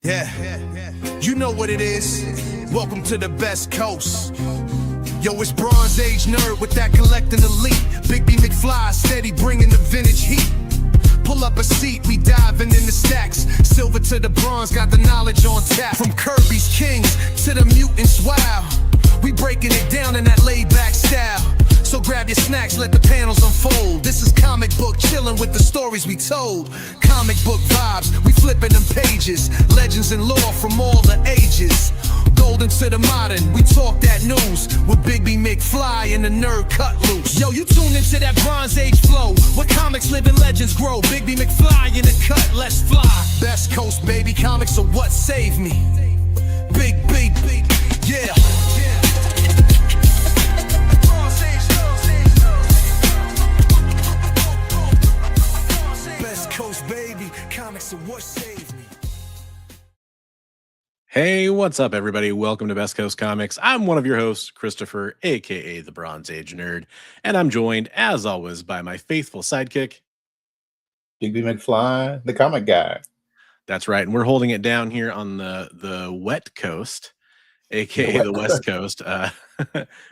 Yeah, you know what it is. Welcome to the best coast. Yo, it's Bronze Age nerd with that collecting elite. Bigby McFly steady bringing the vintage heat. Pull up a seat, we diving in the stacks. Silver to the bronze, got the knowledge on tap. From Kirby's Kings to the mutants, wow. We breaking it down in that laid-back style. So grab your snacks, let the panels unfold. This is comic book chillin' with the stories we told. Comic book vibes, we flipping them pages. Legends and lore from all the ages. Golden to the modern, we talk that news. With Bigby McFly and the nerd cut loose. Yo, you tune into that Bronze Age flow. Where comics live and legends grow. Bigby McFly in the cut, let's fly. Best Coast, baby, comics are what saved me. Big, yeah. Baby, comics are what saved me. Hey, what's up, everybody? Welcome to Best Coast Comics. I'm one of your hosts, Christopher, aka the Bronze Age Nerd, and I'm joined, as always, by my faithful sidekick, Bigby McFly, the comic guy. That's right, and we're holding it down here on the wet coast, aka the West Coast. We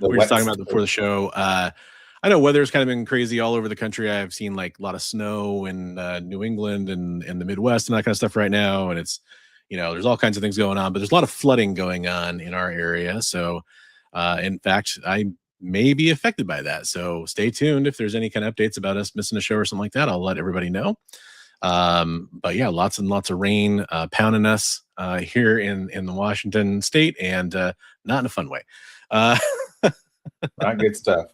were just talking about before the show. I know weather's kind of been crazy all over the country. I've seen like a lot of snow in New England and the Midwest and that kind of stuff right now. And it's, you know, there's all kinds of things going on, but there's a lot of flooding going on in our area. So, in fact, I may be affected by that. So stay tuned. If there's any kind of updates about us missing a show or something like that, I'll let everybody know. But yeah, lots and lots of rain pounding us here in the Washington state, and not in a fun way. Not good stuff.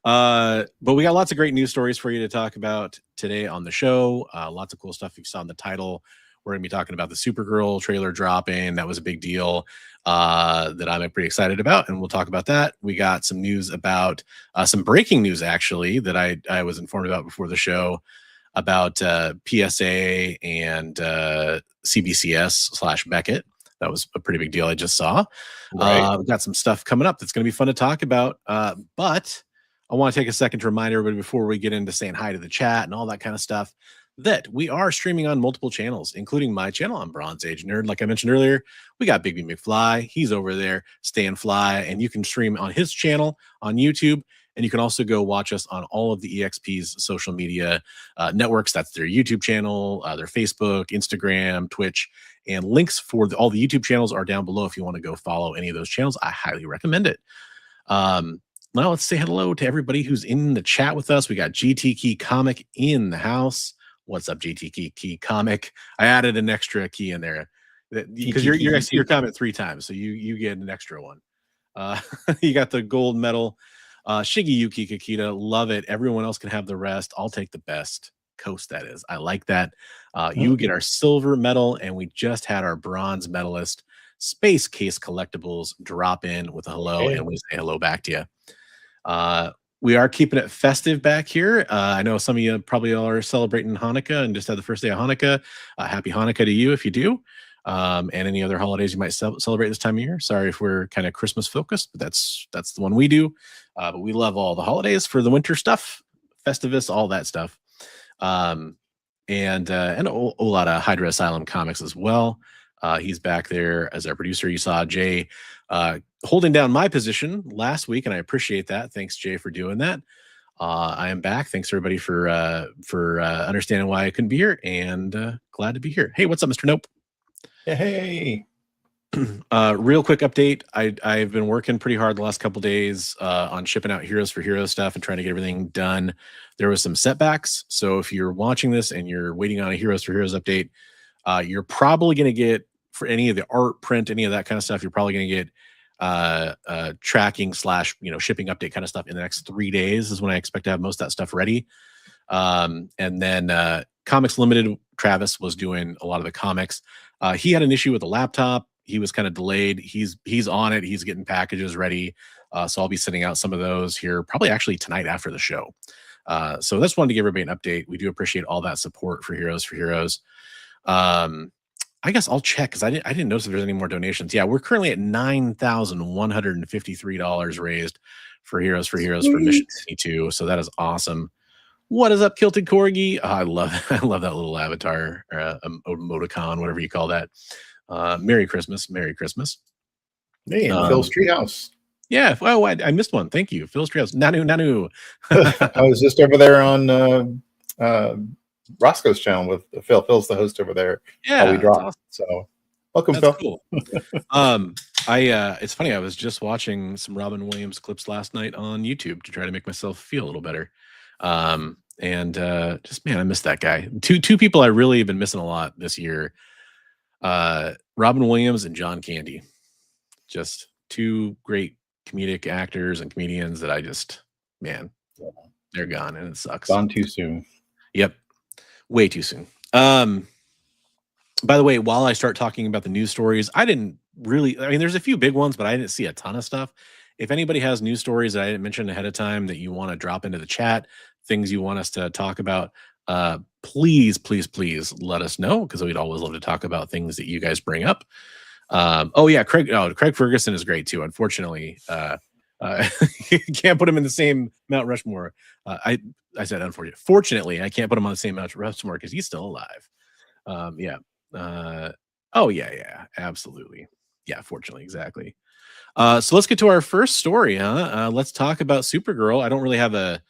But we got lots of great news stories for you to talk about today on the show. Lots of cool stuff you saw in the title. We're going to be talking about the Supergirl trailer dropping. That was a big deal that I'm pretty excited about, and we'll talk about that. We got some news about some breaking news, actually, that I was informed about before the show about PSA and CBCS / Beckett. That was a pretty big deal I just saw. Right. We've got some stuff coming up that's going to be fun to talk about, but I want to take a second to remind everybody before we get into saying hi to the chat and all that kind of stuff that we are streaming on multiple channels, including my channel on Bronze Age Nerd. Like I mentioned earlier, we got Bigby McFly. He's over there, staying fly, and you can stream on his channel on YouTube. And you can also go watch us on all of the EXP's social media networks. That's their YouTube channel, their Facebook, Instagram, Twitch, and links for all the YouTube channels are down below if you want to go follow any of those channels. I highly recommend it. Now let's say hello to everybody who's in the chat with us. We got GT Key Comic in the house. What's up, GT Key Comic? I added an extra key in there because you're comment 3 times, so you get an extra one. You got the gold medal. Shigeyuki Kikita, love it. Everyone else can have the rest. I'll take the best coast, that is. I like that. You get our silver medal, and we just had our bronze medalist, Space Case Collectibles, drop in with a hello, and we say hello back to you. We are keeping it festive back here. I know some of you probably are celebrating Hanukkah and just had the first day of Hanukkah. Happy Hanukkah to you if you do. And any other holidays you might celebrate this time of year. Sorry if we're kind of Christmas focused, but that's the one we do. But we love all the holidays for the winter stuff, Festivus, all that stuff. And a lot of Hydra Asylum comics as well. He's back there as our producer. You saw Jay holding down my position last week, and I appreciate that. Thanks, Jay, for doing that. I am back. Thanks, everybody, for understanding why I couldn't be here, and glad to be here. Hey, what's up, Mr. Nope? Hey. Real quick update. I've been working pretty hard the last couple days on shipping out Heroes for Heroes stuff and trying to get everything done. There was some setbacks. So if you're watching this and you're waiting on a Heroes for Heroes update, you're probably going to get, for any of the art, print, any of that kind of stuff, you're probably going to get tracking / shipping update kind of stuff in the next 3 days is when I expect to have most of that stuff ready. And then Comics Limited, Travis was doing a lot of the comics. He had an issue with the laptop. He was kind of delayed. He's on it. He's getting packages ready. So I'll be sending out some of those here probably actually tonight after the show. So that's wanted to give everybody an update. We do appreciate all that support for Heroes for Heroes. I guess I'll check because I didn't notice if there's any more donations. Yeah, we're currently at $9,153 raised for Heroes for Mission 22. So that is awesome. What is up, Kilted Corgi? Oh, I love I love that little avatar, emoticon, whatever you call that. Merry Christmas, Merry Christmas. Hey, and Phil's Treehouse. Yeah, well, I missed one. Thank you, Phil's Treehouse. Nanu. I was just over there on Roscoe's channel with Phil. Phil's the host over there. Yeah, How we drop. awesome. So welcome, That's Phil. Cool. It's funny. I was just watching some Robin Williams clips last night on YouTube to try to make myself feel a little better. Just man, I miss that guy. Two people I really have been missing a lot this year. Robin Williams and John Candy. Just two great comedic actors and comedians that I just, man, they're gone and it sucks. Gone too soon. Yep. Way too soon. By the way, while I start talking about the news stories, I mean, there's a few big ones, but I didn't see a ton of stuff. If anybody has news stories that I didn't mention ahead of time that you want to drop into the chat, things you want us to talk about, please let us know, because we'd always love to talk about things that you guys bring up. Craig Ferguson is great too. Unfortunately, you can't put him in the same Mount Rushmore. I said unfortunately. Fortunately, I can't put him on the same Mount Rushmore because he's still alive. Absolutely. Yeah, fortunately, exactly. So let's get to our first story, huh? Let's talk about Supergirl. I don't really have a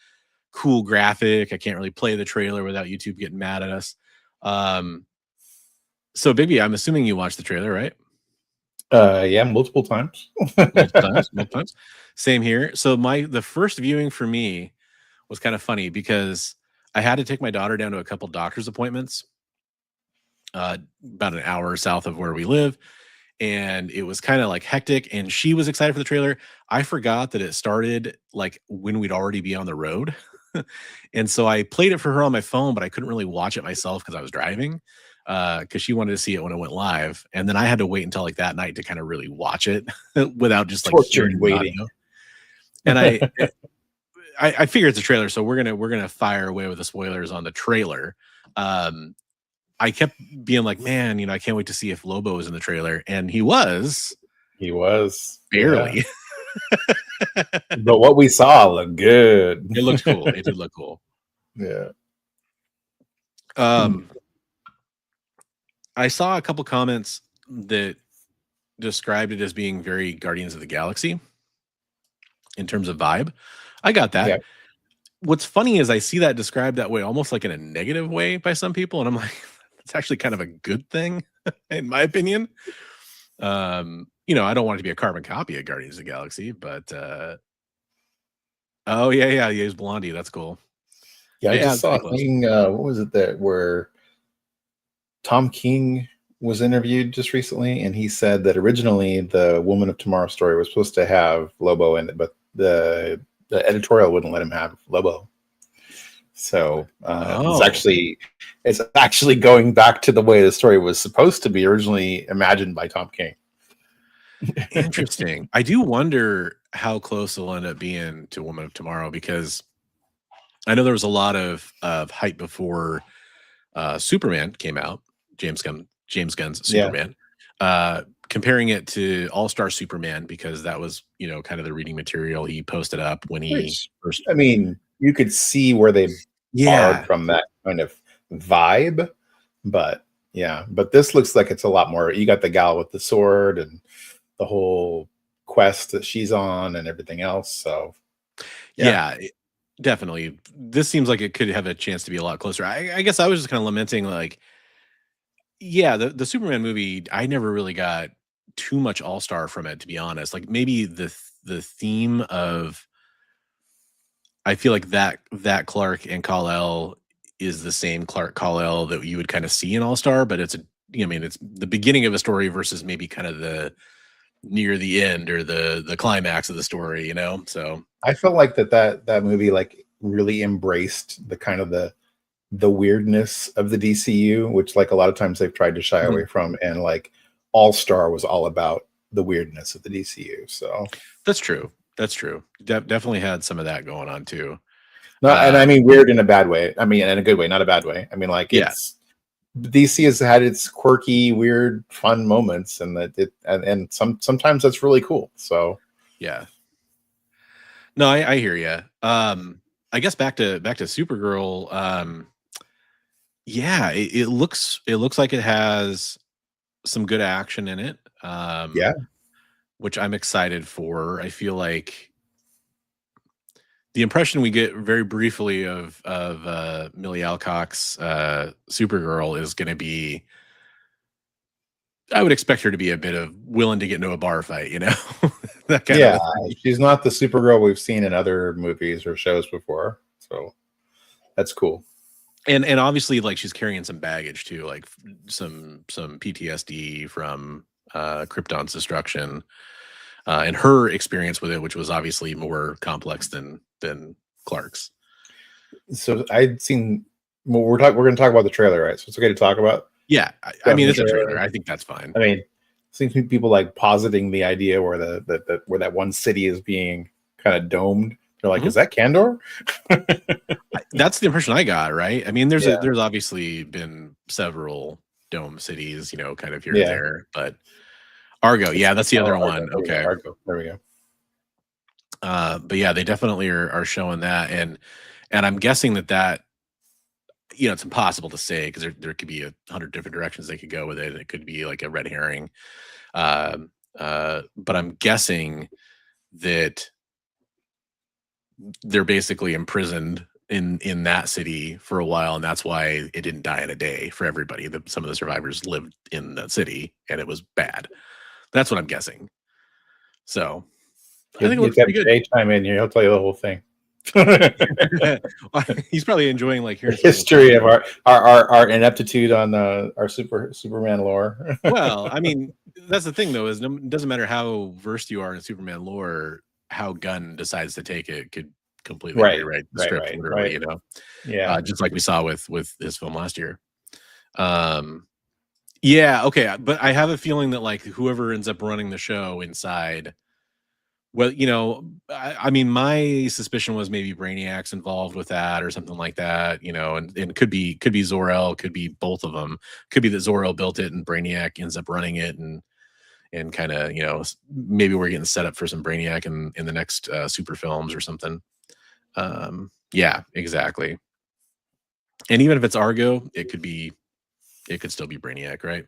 cool graphic. I can't really play the trailer without YouTube getting mad at us. So Bigby, I'm assuming you watched the trailer, right? Yeah, multiple times. multiple times. Same here. So the first viewing for me was kind of funny because I had to take my daughter down to a couple doctor's appointments about an hour south of where we live, and it was kind of like hectic, and she was excited for the trailer. I forgot that it started like when we'd already be on the road. And so I played it for her on my phone, but I couldn't really watch it myself because I was driving, because she wanted to see it when it went live. And then I had to wait until like that night to kind of really watch it without just like tortured waiting. And I figure it's a trailer, so we're gonna fire away with the spoilers on the trailer. I kept being like, man, I can't wait to see if Lobo was in the trailer, and he was. He was barely. Yeah. But what we saw looked good. It looked cool. It did look cool. Yeah. I saw a couple comments that described it as being very Guardians of the Galaxy in terms of vibe. I got that. Yeah. What's funny is I see that described that way, almost like in a negative way by some people. And I'm like, it's actually kind of a good thing, in my opinion. I don't want it to be a carbon copy of Guardians of the Galaxy, but he's Blondie. That's cool. Yeah, I just saw a thing. What was it where Tom King was interviewed just recently, and he said that originally the Woman of Tomorrow story was supposed to have Lobo in it, but the editorial wouldn't let him have Lobo. So it's actually going back to the way the story was supposed to be originally imagined by Tom King. Interesting. I do wonder how close it'll end up being to Woman of Tomorrow, because I know there was a lot of hype before Superman came out, James Gunn's Superman, comparing it to All-Star Superman, because that was, kind of the reading material he posted up when he first. I mean, you could see where they borrowed from that kind of vibe, but this looks like it's a lot more. You got the gal with the sword and the whole quest that she's on and everything else. So definitely. This seems like it could have a chance to be a lot closer. I guess I was just kind of lamenting, like, the Superman movie, I never really got too much All-Star from it, to be honest. Like, maybe the theme of, I feel like that Clark and Kal-El is the same Clark Kal-El that you would kind of see in All-Star, but it's it's the beginning of a story versus maybe kind of the near the end or the climax of the story, So I felt like that movie like really embraced the kind of the weirdness of the DCU, which like a lot of times they've tried to shy away from, and like All-Star was all about the weirdness of the DCU. So that's true. Definitely had some of that going on too. No, and I mean weird in a bad way. I mean in a good way, not a bad way. I mean like it's DC has had its quirky, weird, fun moments, and sometimes that's really cool. So yeah. No, I hear you. I guess back to Supergirl. Yeah, it looks like it has some good action in it. Yeah. Which I'm excited for. I feel like the impression we get very briefly of Millie Alcock's Supergirl is going to be, I would expect her to be a bit of willing to get into a bar fight, you know? That kind of thing. She's not the Supergirl we've seen in other movies or shows before, so that's cool. And obviously, like, she's carrying some baggage too, like some PTSD from Krypton's destruction, and her experience with it, which was obviously more complex than Clark's. So I'd seen. Well, we're going to talk about the trailer, right? So it's okay to talk about. Yeah, I mean, it's a trailer. I think that's fine. I mean, seems to be people like positing the idea where where that one city is being kind of domed. They're like, is that Kandor? That's the impression I got, right? I mean, there's obviously been several dome cities, you know, kind of here and there, but Argo, that's the other one. Okay, Argo. There we go. But yeah, they definitely are showing that, and I'm guessing that you know, it's impossible to say because there could be 100 different directions they could go with it. It could be like a red herring, but I'm guessing that they're basically imprisoned in that city for a while, and that's why it didn't die in a day for everybody. Some of the survivors lived in that city, and it was bad. That's what I'm guessing. So I think it looks pretty good. Jay chime in here; he'll tell you the whole thing. He's probably enjoying like hearing history of our ineptitude on our Superman lore. Well, I mean, that's the thing though, is it doesn't matter how versed you are in Superman lore, how Gunn decides to take it could completely rewrite the script, literally, you know. Yeah, just like we saw with his film last year. Yeah, okay, but I have a feeling that like whoever ends up running the show inside, well, you know, I mean, my suspicion was maybe Brainiac's involved with that or something like that, you know, and it could be Zor-El, could be both of them. Could be that Zor-El built it and Brainiac ends up running it, and kind of, you know, maybe we're getting set up for some Brainiac in the next super films or something. Yeah, exactly. And even if it's Argo, it could still be Brainiac, right?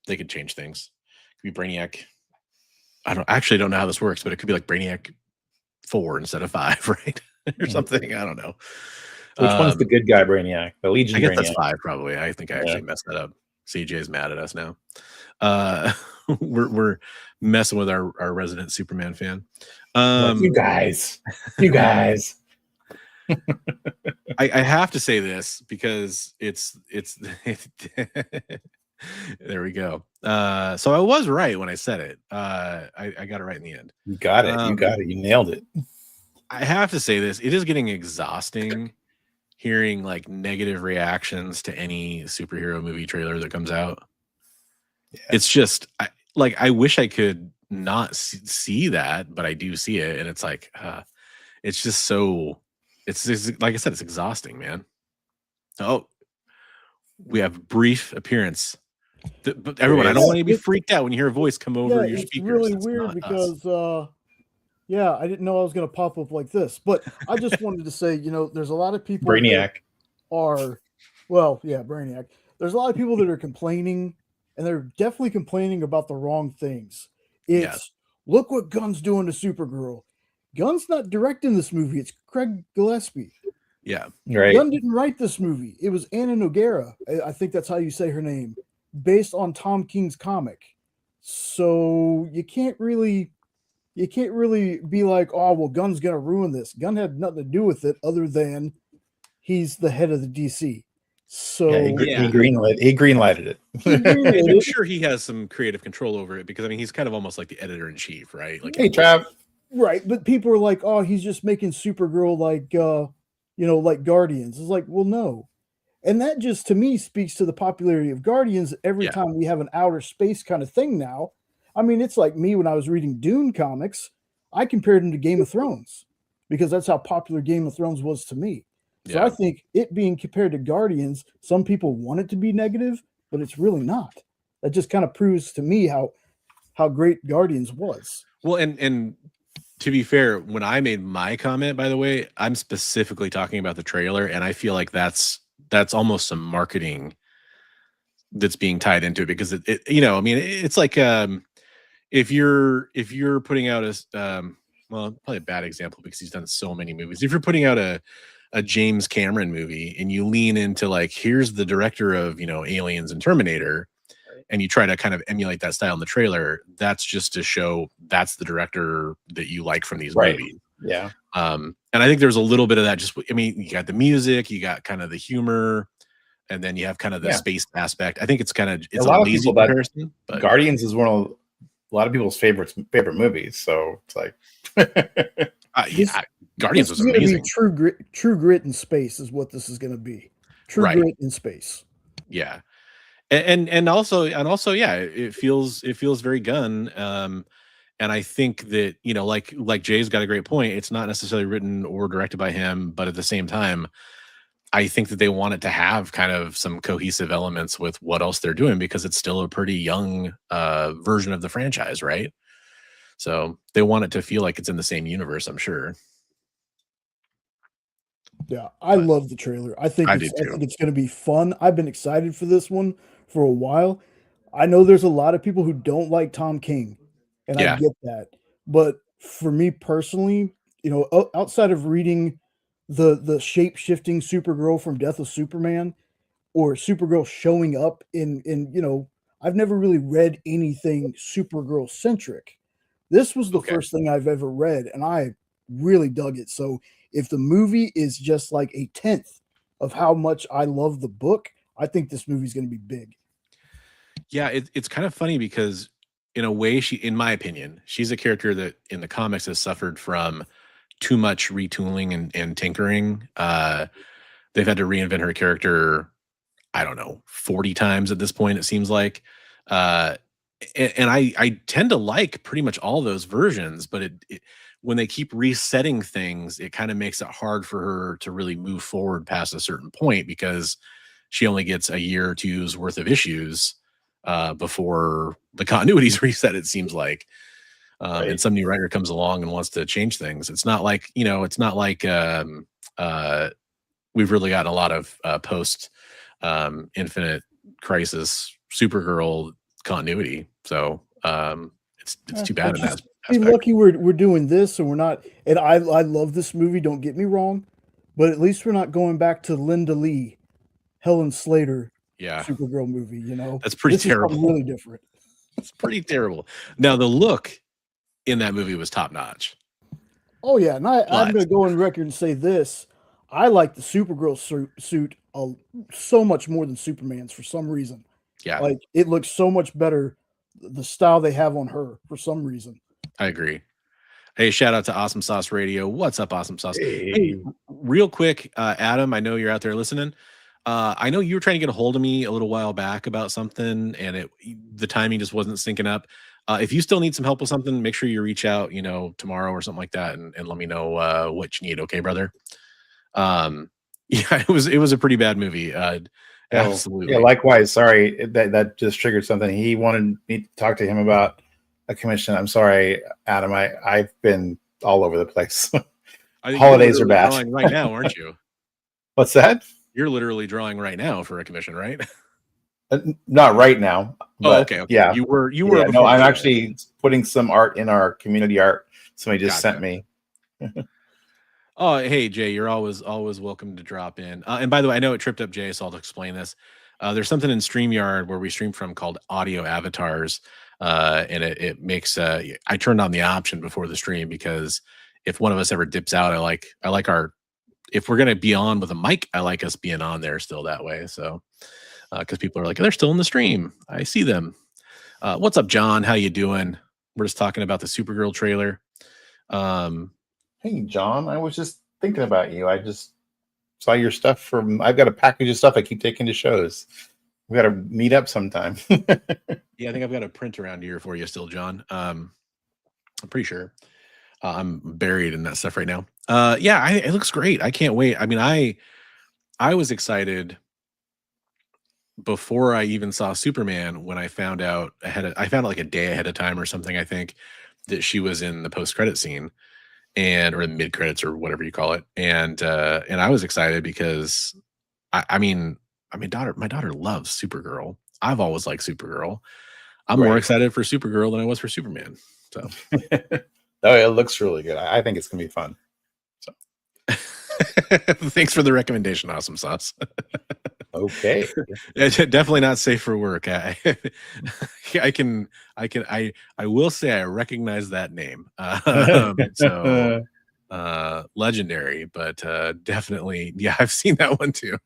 They could change things. It could be Brainiac. I don't know how this works, but it could be like Brainiac 4 instead of 5, right? Or something. I don't know. Which one's the good guy Brainiac? The Legion. I guess Brainiac. That's 5 probably. I think I actually messed that up. CJ's mad at us now. We're messing with our resident Superman fan. You guys. I have to say this because it's there we go. So I was right when I said it. I got it right in the end. You got it. You nailed it. I have to say this. It is getting exhausting hearing like negative reactions to any superhero movie trailer that comes out. Yeah. It's just I wish I could not see that, but I do see it, and it's like it's just so. It's like I said, it's exhausting, man. Oh, we have a brief appearance. But everyone, I don't want you to be freaked out when you hear a voice come over your speakers. It's really weird because, I didn't know I was going to pop up like this. But I just wanted to say, you know, there's a lot of people Brainiac. Brainiac. There's a lot of people that are complaining, and they're definitely complaining about the wrong things. Look what Gunn's doing to Supergirl. Gunn's not directing this movie. It's Craig Gillespie. Yeah. Right. Gunn didn't write this movie. It was Anna Nogueira. I think that's how you say her name, based on Tom King's comic. So you can't really be like, oh, well, Gunn's going to ruin this. Gunn had nothing to do with it other than he's the head of the DC. So he greenlighted it. I'm sure he has some creative control over it because I mean he's kind of almost like the editor in chief, right? Like, hey, Trav. Right, but people are like, oh, he's just making Supergirl like like Guardians. It's like, well, no. And that just to me speaks to the popularity of Guardians every time we have an outer space kind of thing now. I mean, it's like me when I was reading Dune comics, I compared them to Game of Thrones because that's how popular Game of Thrones was to me. So I think it being compared to Guardians, some people want it to be negative, but it's really not. That just kind of proves to me how great Guardians was. Well, and To be fair, when I made my comment, by the way, I'm specifically talking about the trailer, and I feel like that's almost some marketing that's being tied into it, because it you know, I mean, it's like if you're putting out well, probably a bad example because he's done so many movies. If you're putting out a James Cameron movie and you lean into like, here's the director of, you know, Aliens and Terminator, and you try to kind of emulate that style in the trailer, that's just to show that's the director that you like from these movies. Yeah. And I think there's a little bit of that. Just, I mean, you got the music, you got kind of the humor, and then you have kind of the space aspect. I think it's kind of, it's a lot of lazy people comparison, but Guardians is one of a lot of people's favorite movies. So it's like, Guardians was amazing. True grit in space is what this is going to be. True grit in space. Yeah. And also, yeah, it feels very Gunn. And I think that, you know, like Jay's got a great point. It's not necessarily written or directed by him, but at the same time, I think that they want it to have kind of some cohesive elements with what else they're doing, because it's still a pretty young version of the franchise, right? So they want it to feel like it's in the same universe, I'm sure. Yeah, I love the trailer. I think it's going to be fun. I've been excited for this one for a while. I know there's a lot of people who don't like Tom King, and I get that. But for me personally, you know, outside of reading the shape-shifting Supergirl from Death of Superman, or Supergirl showing up in you know, I've never really read anything Supergirl centric. This was the first thing I've ever read, and I really dug it. So if the movie is just like a tenth of how much I love the book, I think this movie's going to be big. Yeah, it's kind of funny because in a way, in my opinion, she's a character that in the comics has suffered from too much retooling and tinkering. They've had to reinvent her character, I don't know, 40 times at this point, it seems like. And I tend to like pretty much all those versions, but when they keep resetting things, it kind of makes it hard for her to really move forward past a certain point, because she only gets a year or two's worth of issues before the continuity's reset, it seems like. And some new writer comes along and wants to change things. It's not like, you know, it's not like we've really gotten a lot of post Infinite Crisis Supergirl continuity. So it's too bad in that aspect. Be lucky we're doing this, and we're not. And I love this movie, don't get me wrong, but at least we're not going back to Linda Lee, Helen Slater, Supergirl movie. You know, that's pretty terrible. Is really different. It's pretty terrible. Now the look in that movie was top notch. Oh yeah, and I'm going to go on record and say this: I like the Supergirl suit so much more than Superman's for some reason. Yeah, like it looks so much better. The style they have on her for some reason. I agree. Hey, shout out to Awesome Sauce Radio. What's up, Awesome Sauce? Hey, real quick, Adam, I know you're out there listening. I know you were trying to get a hold of me a little while back about something, and the timing just wasn't syncing up. If you still need some help with something, make sure you reach out, you know, tomorrow or something like that, and let me know what you need. Okay, brother. Yeah, it was a pretty bad movie. Absolutely. Yeah, likewise. Sorry, that just triggered something. He wanted me to talk to him about a commission. I'm sorry, Adam. I've been all over the place. Holidays are bad. Drawing right now, aren't you? What's that? You're literally drawing right now for a commission, right? Not right now. But okay. Yeah, you were. Yeah, no, I'm actually putting some art in our community art. Somebody just sent me. Oh, hey, Jay, you're always welcome to drop in. And by the way, I know it tripped up Jay, so I'll explain this. There's something in StreamYard where we stream from called audio avatars. And it makes, I turned on the option before the stream because if one of us ever dips out, I like if we're going to be on with a mic, I like us being on there still that way. So, cause people are like, they're still in the stream. I see them. What's up, John? How you doing? We're just talking about the Supergirl trailer. Hey, John, I was just thinking about you. I just saw your stuff I've got a package of stuff I keep taking to shows. We got to meet up sometime. Yeah, I think I've got a print around here for you still, John. I'm pretty sure. I'm buried in that stuff right now. Yeah, it looks great. I can't wait. I mean, I was excited before I even saw Superman when I found out like a day ahead of time or something, I think, that she was in the post-credit scene. or mid credits or whatever you call it. And I was excited because I mean, my daughter loves Supergirl. I've always liked Supergirl. I'm more excited for Supergirl than I was for Superman. So, oh, it looks really good. I think it's gonna be fun. So, thanks for the recommendation, Awesome Sauce. Okay, definitely not safe for work. I will say I recognize that name. So legendary, but definitely, yeah, I've seen that one too.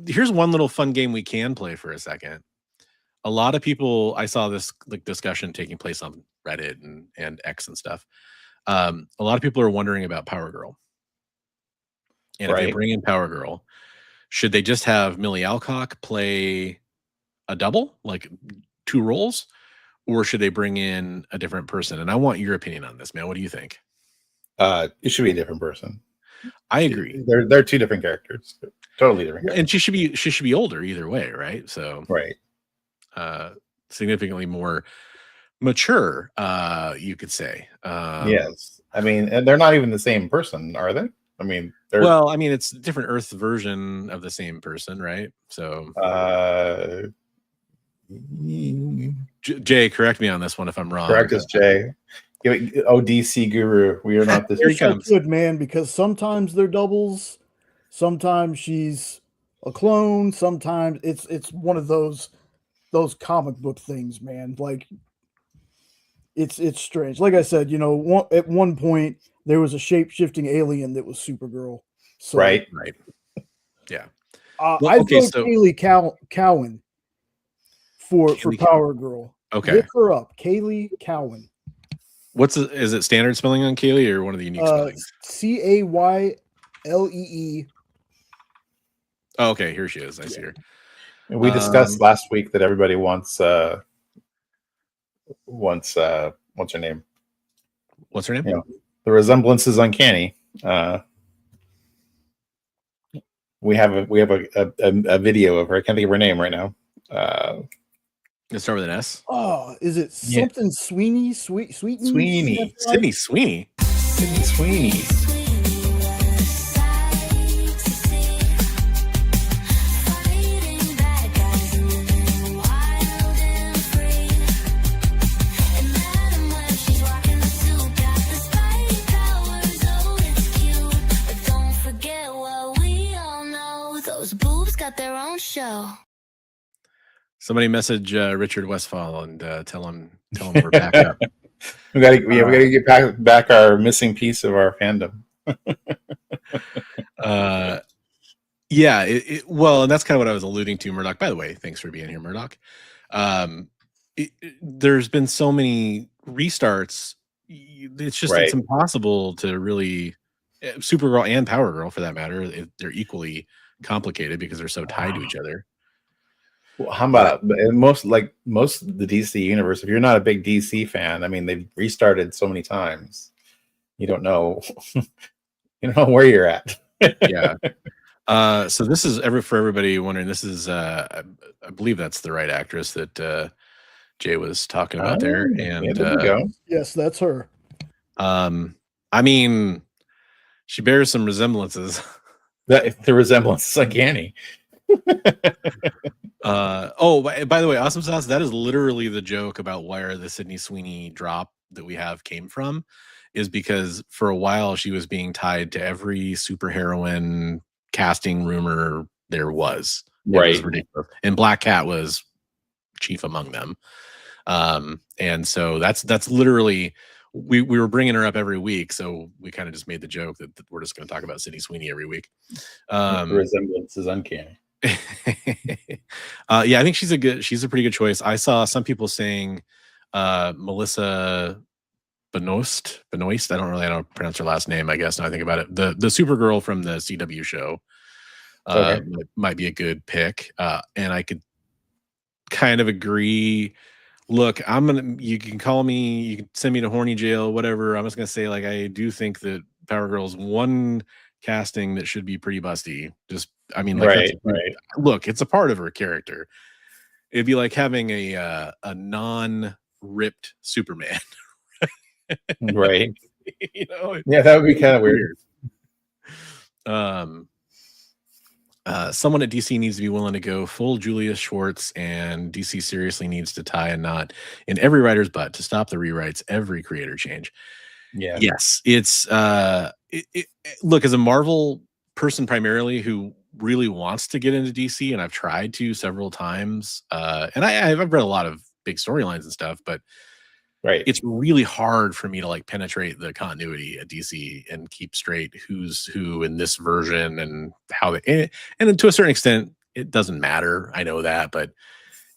Here's one little fun game we can play for a second. A lot of people, I saw this like discussion taking place on Reddit and X and stuff. A lot of people are wondering about Power Girl. And if they bring in Power Girl, should they just have Millie Alcock play a double, like 2 roles, or should they bring in a different person? And I want your opinion on this, man. What do you think? It should be a different person. I agree. They're 2 different characters, totally different characters. And she should be older either way, right? So significantly more mature, you could say. Yes, I mean, and they're not even the same person, are they? I mean, it's a different Earth version of the same person, right? So, Jay, correct me on this one if I'm wrong. Correct us, Jay. DC guru. We are not this. It's so good, man, because sometimes they're doubles, sometimes she's a clone, sometimes it's one of those comic book things, man. Like it's strange. Like I said, at one point there was a shape-shifting alien that was Supergirl. So, right. Yeah. I vote Kaylee Cowan for Power Girl. Okay. Look her up, Kaylee Cowan. Is it standard spelling on Kaylee or one of the unique spellings? Caylee. Oh, okay, here she is. I see her. And we discussed last week that everybody wants what's her name? What's her name? The resemblance is uncanny. We have a video of her. I can't think of her name right now. Let's start with an S. Oh, is it something Sweeney? Sweeney. Sydney Sweeney. Sydney Sweeney. Their own show. Somebody message Richard Westfall and tell him we're back up. we gotta get back our missing piece of our fandom. Well, and that's kind of what I was alluding to, Murdoch. By the way, thanks for being here, Murdoch. There's been so many restarts. It's just it's impossible to really Supergirl and Power Girl, for that matter. They're equally complicated because they're so tied to each other. Well, how about most of the DC universe? If you're not a big DC fan, I mean, they've restarted so many times. You don't know, where you're at. Yeah. So this is for everybody wondering. This is, I believe that's the right actress that Jay was talking about there. And there we go. Yes, that's her. I mean, she bears some resemblances. The resemblance is uncanny. By the way, Awesome Sauce, that is literally the joke about where the Sydney Sweeney drop that we have came from, is because for a while she was being tied to every superheroine casting rumor there was. It was ridiculous. And Black Cat was chief among them. And so that's literally, we were bringing her up every week, so we kind of just made the joke that we're just going to talk about Sydney Sweeney every week. The resemblance is uncanny. I think she's a pretty good choice. I saw some people saying Melissa Benoist. I don't know how to pronounce her last name, I guess, now I think about it. The Supergirl from the CW show might be a good pick. And I could kind of agree. Look, you can call me, you can send me to horny jail, whatever. I'm just going to say, like, I do think that Power Girl's one casting that should be pretty busty. Look, it's a part of her character. It'd be like having a non-ripped Superman. Right. You know, yeah, that would be kind of weird. Someone at DC needs to be willing to go full Julius Schwartz, and DC seriously needs to tie a knot in every writer's butt to stop the rewrites, every creator change. Yeah. Yes, it's look, as a Marvel person primarily who really wants to get into DC, and I've tried to several times, and I've read a lot of big storylines and stuff, but right, it's really hard for me to like penetrate the continuity at DC and keep straight who's who in this version and how they, and to a certain extent it doesn't matter. I know that, but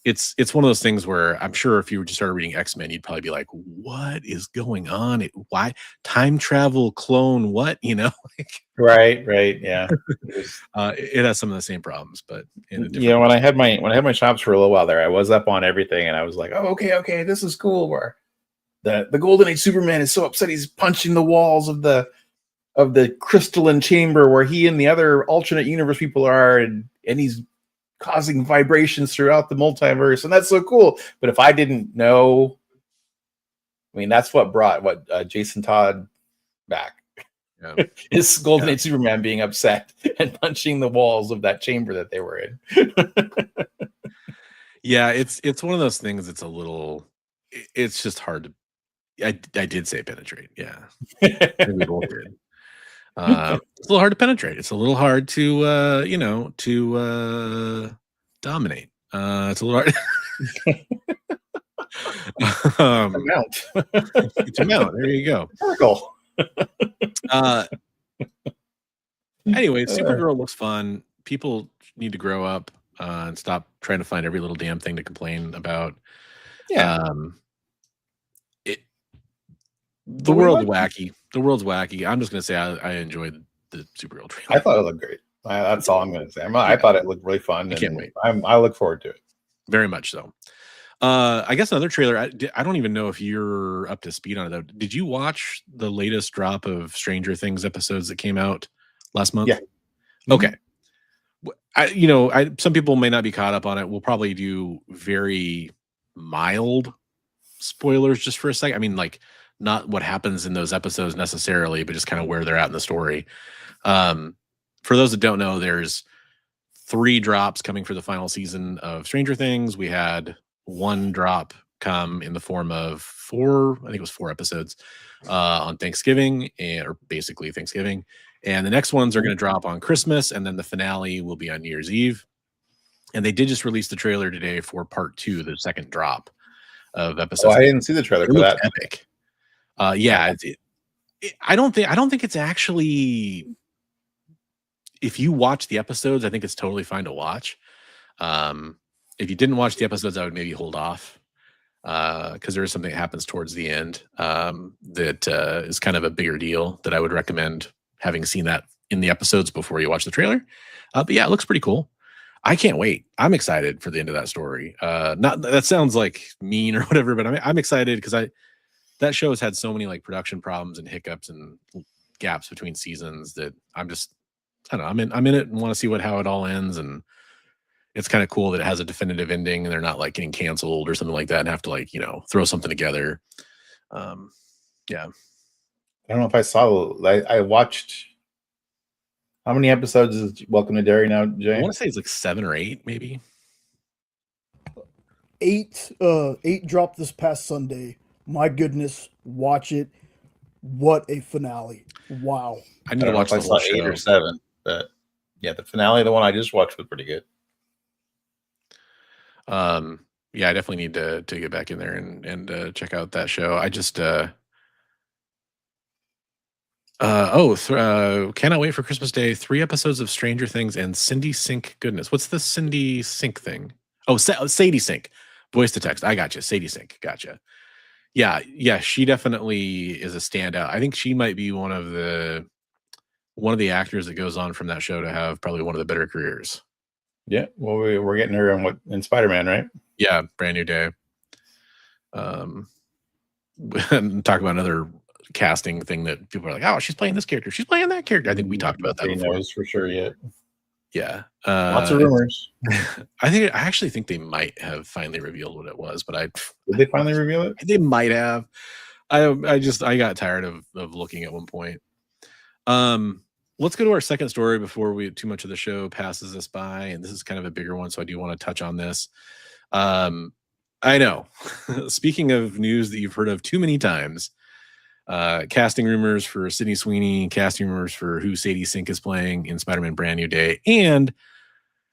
it's one of those things where I'm sure if you just started reading X-Men, you'd probably be like, what is going on? Why time travel clone? What, you know? right. Yeah. It has some of the same problems, but in a different yeah, when I had my shops for a little while there, I was up on everything and I was like, oh, okay, this is cool. Where the Golden Age Superman is so upset he's punching the walls of the crystalline chamber where he and the other alternate universe people are, and he's causing vibrations throughout the multiverse, and that's so cool. But if I didn't know, I mean, that's what brought Jason Todd back. Yeah. Is Golden Age Superman being upset and punching the walls of that chamber that they were in. Yeah, it's one of those things. It's a little, it's just hard to. I did say penetrate. Yeah, we both did. It's a little hard to penetrate. It's a little hard to dominate. It's a little hard. To mount. There you go. Circle. Anyway, Supergirl looks fun. People need to grow up and stop trying to find every little damn thing to complain about. Yeah. The world's wacky. The world's wacky. I'm just gonna say I enjoyed the Supergirl trailer. I thought it looked great. That's all I'm gonna say. I thought it looked really fun. I can't wait. I look forward to it. Very much so. I guess another trailer. I don't even know if you're up to speed on it though. Did you watch the latest drop of Stranger Things episodes that came out last month? Yeah. Okay. Some people may not be caught up on it. We'll probably do very mild spoilers just for a second. I mean, like, not what happens in those episodes necessarily, but just kind of where they're at in the story. For those that don't know, there's 3 drops coming for the final season of Stranger Things. We had 1 drop come in the form of 4 episodes on Thanksgiving, or basically Thanksgiving. And the next ones are going to drop on Christmas, and then the finale will be on New Year's Eve. And they did just release the trailer today for part 2, the second drop of episodes. Oh, I didn't see the trailer for that. Epic. Yeah, I don't think it's actually. If you watch the episodes, I think it's totally fine to watch. If you didn't watch the episodes, I would maybe hold off because there is something that happens towards the end that is kind of a bigger deal that I would recommend having seen that in the episodes before you watch the trailer. But yeah, it looks pretty cool. I can't wait. I'm excited for the end of that story. Not that sounds like mean or whatever, but I'm excited because that show has had so many like production problems and hiccups and gaps between seasons that I don't know. I'm in it and want to see how it all ends, and it's kind of cool that it has a definitive ending and they're not like getting canceled or something like that and have to like throw something together. Yeah. I don't know if I saw. I watched. How many episodes is Welcome to Derry now, Jay? I want to say it's like 7 or 8, maybe. 8 dropped this past Sunday. My goodness, watch it. What a finale. Wow. I need to watch the whole show. 8 or 7, but yeah, the finale, the one I just watched, was pretty good. Yeah, I definitely need to get back in there and check out that show. I just cannot wait for Christmas Day. 3 episodes of Stranger Things and Cindy Sink goodness. What's the Cindy Sink thing? Oh, Sadie Sink. Voice to text. I got you. Sadie Sink. Gotcha. Yeah, she definitely is a standout. I think she might be one of the actors that goes on from that show to have probably one of the better careers. Yeah, well, we're getting her in Spider-Man, right? Yeah, brand new day. Talk about another casting thing that people are like, oh, she's playing this character, she's playing that character. I think we talked about that before. Knows for sure yet. Yeah, lots of rumors. I actually think they might have finally revealed what it was, but did they finally reveal it? They might have. I got tired of looking at one point. Let's go to our second story before too much of the show passes us by, and this is kind of a bigger one, so I do want to touch on this. I know. Speaking of news that you've heard of too many times, casting rumors for Sydney Sweeney, casting rumors for who Sadie Sink is playing in Spider-Man Brand New Day, and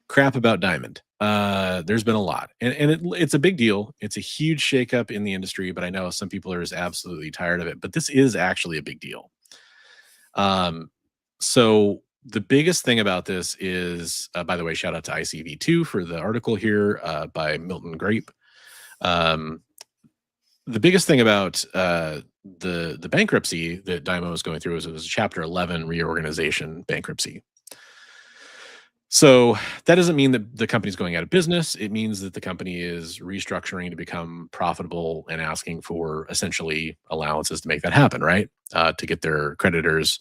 crap about Diamond. There's been a lot, and it's a big deal. It's a huge shakeup in the industry, but I know some people are just absolutely tired of it. But this is actually a big deal. So the biggest thing about this is, by the way, shout out to ICV2 for the article here by Milton Grape. The biggest thing about the bankruptcy that Dymo was going through is it was a Chapter 11 reorganization bankruptcy. So that doesn't mean that the company's going out of business. It means that the company is restructuring to become profitable and asking for essentially allowances to make that happen, right? To get their creditors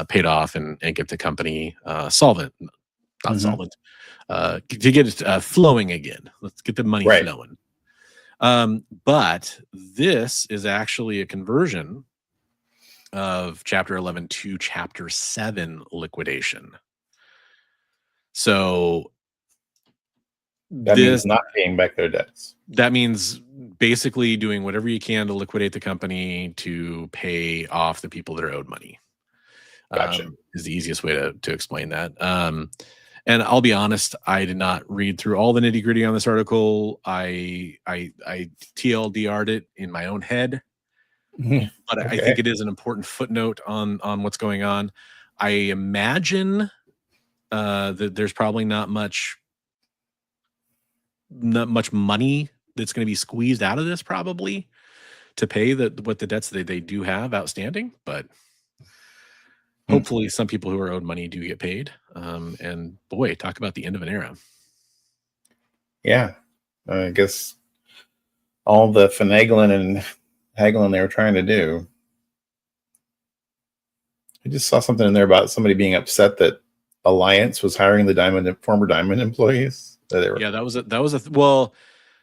paid off and get the company solvent, not solvent, to get it flowing again. Let's get the money flowing. But this is actually a conversion of Chapter 11 to Chapter 7 liquidation. So that means not paying back their debts. That means basically doing whatever you can to liquidate the company to pay off the people that are owed money. Gotcha. Is the easiest way to explain that. And I'll be honest, I did not read through all the nitty gritty on this article. I TLDR'd it in my own head, but I think it is an important footnote on what's going on. I imagine that there's probably not much money that's going to be squeezed out of this, probably to pay what the debts they do have outstanding, but hopefully some people who are owed money do get paid. And boy, talk about the end of an era. Yeah. I guess all the finagling and haggling they were trying to do. I just saw something in there about somebody being upset that Alliance was hiring the former Diamond employees. Well,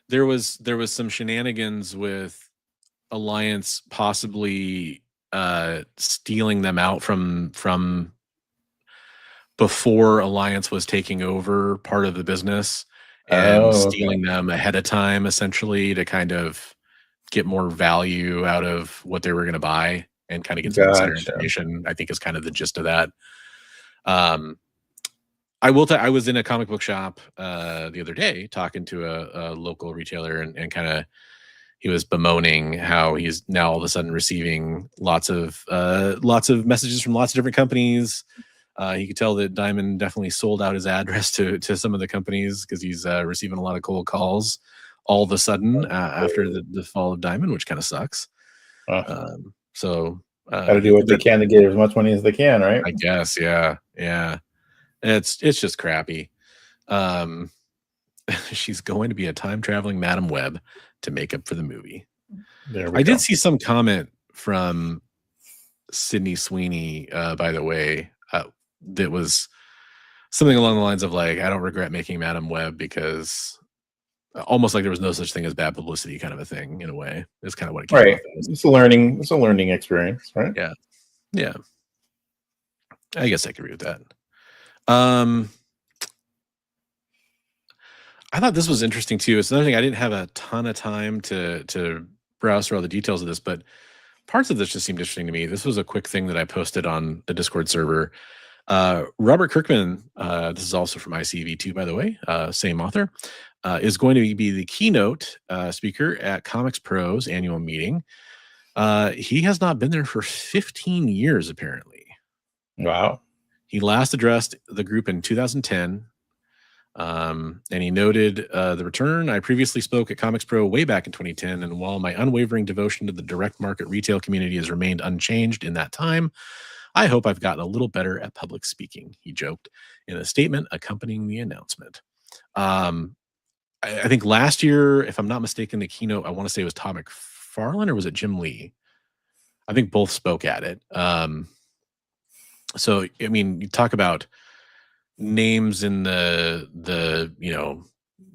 there was some shenanigans with Alliance possibly stealing them out from before Alliance was taking over part of the business and stealing them ahead of time, essentially, to kind of get more value out of what they were going to buy and kind of get some insider information, I think is kind of the gist of that. I was in a comic book shop the other day talking to a local retailer and kind of he was bemoaning how he's now all of a sudden receiving lots of messages from lots of different companies. He could tell that Diamond definitely sold out his address to some of the companies because he's receiving a lot of cold calls all of a sudden after the fall of Diamond, which kind of sucks. So got to do what they can to get as much money as they can, right? I guess, yeah. It's just crappy. She's going to be a time traveling Madam Web to make up for the movie. I did see some comment from Sydney Sweeney, by the way, that was something along the lines of like, I don't regret making Madam Web because almost like there was no such thing as bad publicity, kind of a thing in a way. It's kind of what it came right. It's a learning experience, right? Yeah. I guess I could agree with that. I thought this was interesting too. It's another thing I didn't have a ton of time to browse through all the details of this, but parts of this just seemed interesting to me. This was a quick thing that I posted on the Discord server. Robert Kirkman, this is also from ICV2, by the way, same author, is going to be the keynote speaker at Comics Pro's annual meeting. He has not been there for 15 years, apparently. Wow. He last addressed the group in 2010. And he noted the return. I previously spoke at Comics Pro way back in 2010, and while my unwavering devotion to the direct market retail community has remained unchanged in that time, I hope I've gotten a little better at public speaking, he joked in a statement accompanying the announcement. I think last year, if I'm not mistaken, the keynote, I want to say it was Todd McFarlane or was it Jim Lee? I think both spoke at it. So, I mean, you talk about names in the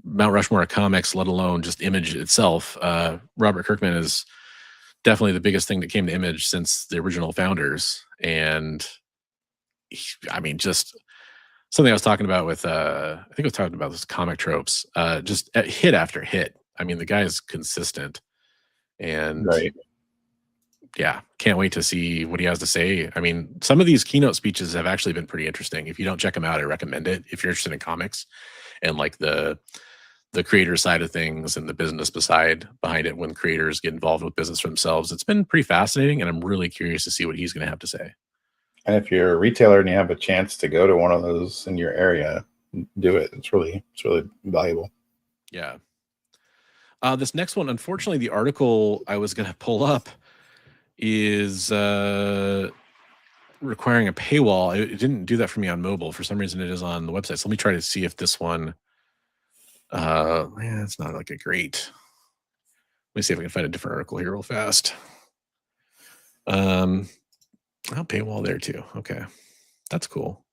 Mount Rushmore of comics, let alone just Image itself. Robert Kirkman is definitely the biggest thing that came to Image since the original founders. And I mean, just something I was talking about with, I think I was talking about this comic tropes, just hit after hit. I mean, the guy is consistent, and Right. yeah, can't wait to see what he has to say. I mean, some of these keynote speeches have actually been pretty interesting. If you don't check them out, I recommend it. If you're interested in comics and like the creator side of things and the business behind it, when creators get involved with business for themselves, it's been pretty fascinating, and I'm really curious to see what he's going to have to say. And if you're a retailer and you have a chance to go to one of those in your area, do it. It's really valuable. Yeah. This next one, unfortunately, the article I was going to pull up is requiring a paywall. It didn't do that for me on mobile. For some reason, it is on the website. So let me try to see if this one. It's not like a great. Let me see if I can find a different article here real fast. I'll paywall there too. Okay, that's cool.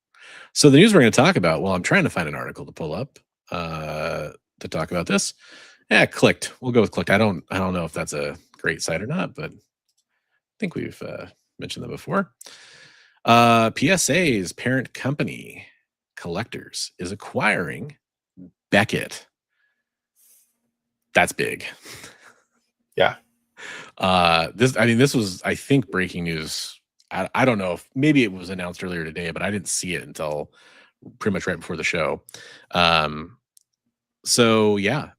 So the news we're going to talk about. Well, I'm trying to find an article to pull up to talk about this. Yeah, Clicked. We'll go with Clicked. I don't know if that's a great site or not, but I think we've mentioned that before. PSA's parent company, Collectors, is acquiring Beckett. That's big. Yeah. This was, I think, breaking news. I don't know if maybe it was announced earlier today, but I didn't see it until pretty much right before the show. So yeah,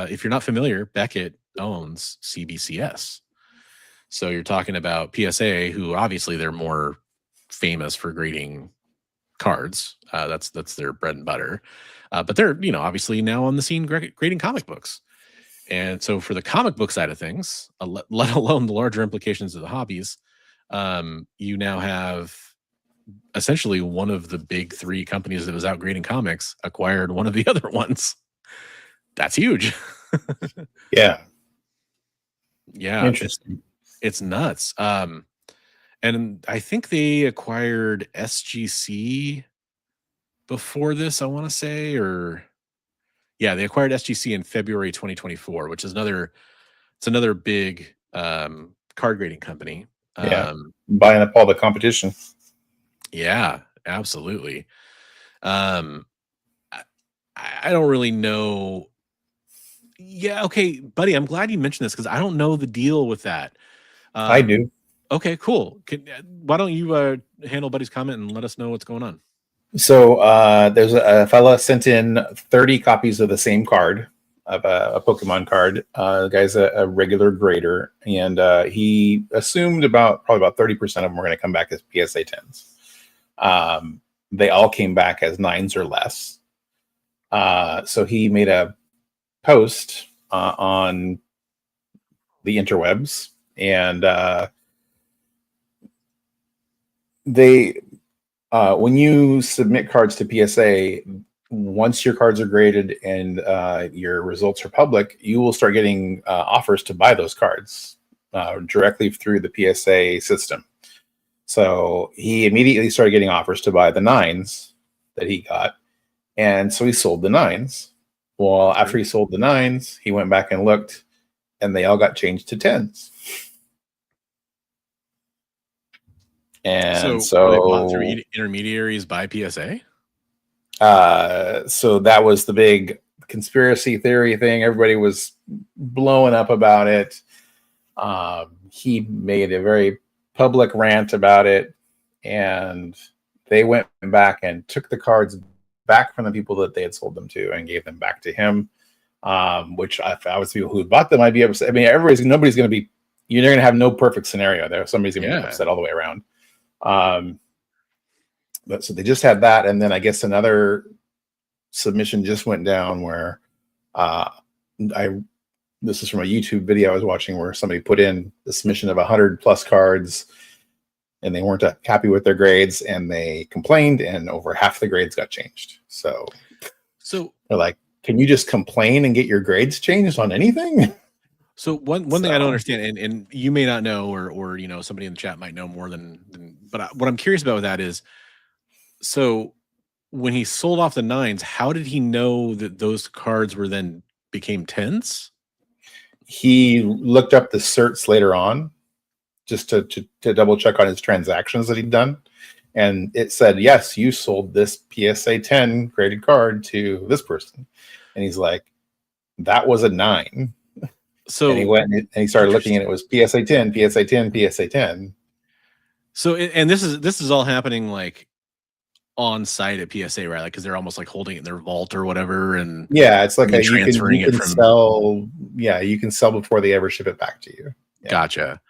if you're not familiar, Beckett owns CBCS. So you're talking about PSA, who obviously they're more famous for grading cards. That's their bread and butter. But they're, obviously now on the scene grading comic books. And so for the comic book side of things, let alone the larger implications of the hobbies, you now have essentially one of the big three companies that was out grading comics acquired one of the other ones. That's huge. Yeah. Yeah. Interesting. It's nuts. And I think they acquired SGC before this, I want to say, they acquired SGC in February 2024, which is another big card grading company. Yeah. Buying up all the competition. Yeah, absolutely. I don't really know. Yeah, okay, buddy, I'm glad you mentioned this because I don't know the deal with that. I do. Okay, cool. Why don't you handle Buddy's comment and let us know what's going on? So there's a fella sent in 30 copies of the same card, of a Pokemon card. The guy's a regular grader, and he assumed probably about 30% of them were going to come back as PSA 10s. They all came back as 9s or less. So he made a post on the interwebs, and when you submit cards to PSA, once your cards are graded and your results are public, you will start getting offers to buy those cards directly through the PSA system. So he immediately started getting offers to buy the 9s that he got. And so he sold the 9s. Well, after he sold the 9s, he went back and looked, and they all got changed to 10s. And so they bought through intermediaries by PSA. So that was the big conspiracy theory thing. Everybody was blowing up about it. He made a very public rant about it, and they went back and took the cards back from the people that they had sold them to and gave them back to him. Which if I was people who bought them, I'd be upset. I mean, nobody's going to be. You're going to have no perfect scenario there. Somebody's going to be upset all the way around. But so they just had that, and then I guess another submission just went down where this is from a YouTube video I was watching where somebody put in the submission of 100+ cards, and they weren't happy with their grades, and they complained, and over half the grades got changed. So they're like, can you just complain and get your grades changed on anything? So one thing I don't understand, and you may not know, or somebody in the chat might know more than but what I'm curious about with that is, so when he sold off the 9s, how did he know that those cards were then became 10s? He looked up the certs later on just to double check on his transactions that he'd done. And it said, yes, you sold this PSA 10 graded card to this person. And he's like, that was a 9. So and he went and he started looking, and it was PSA 10, PSA 10, PSA 10. So, and this is all happening like on site at PSA, right? Like, because they're almost like holding it in their vault or whatever. And yeah, it's like you can sell. Yeah, you can sell before they ever ship it back to you. Yeah. Gotcha.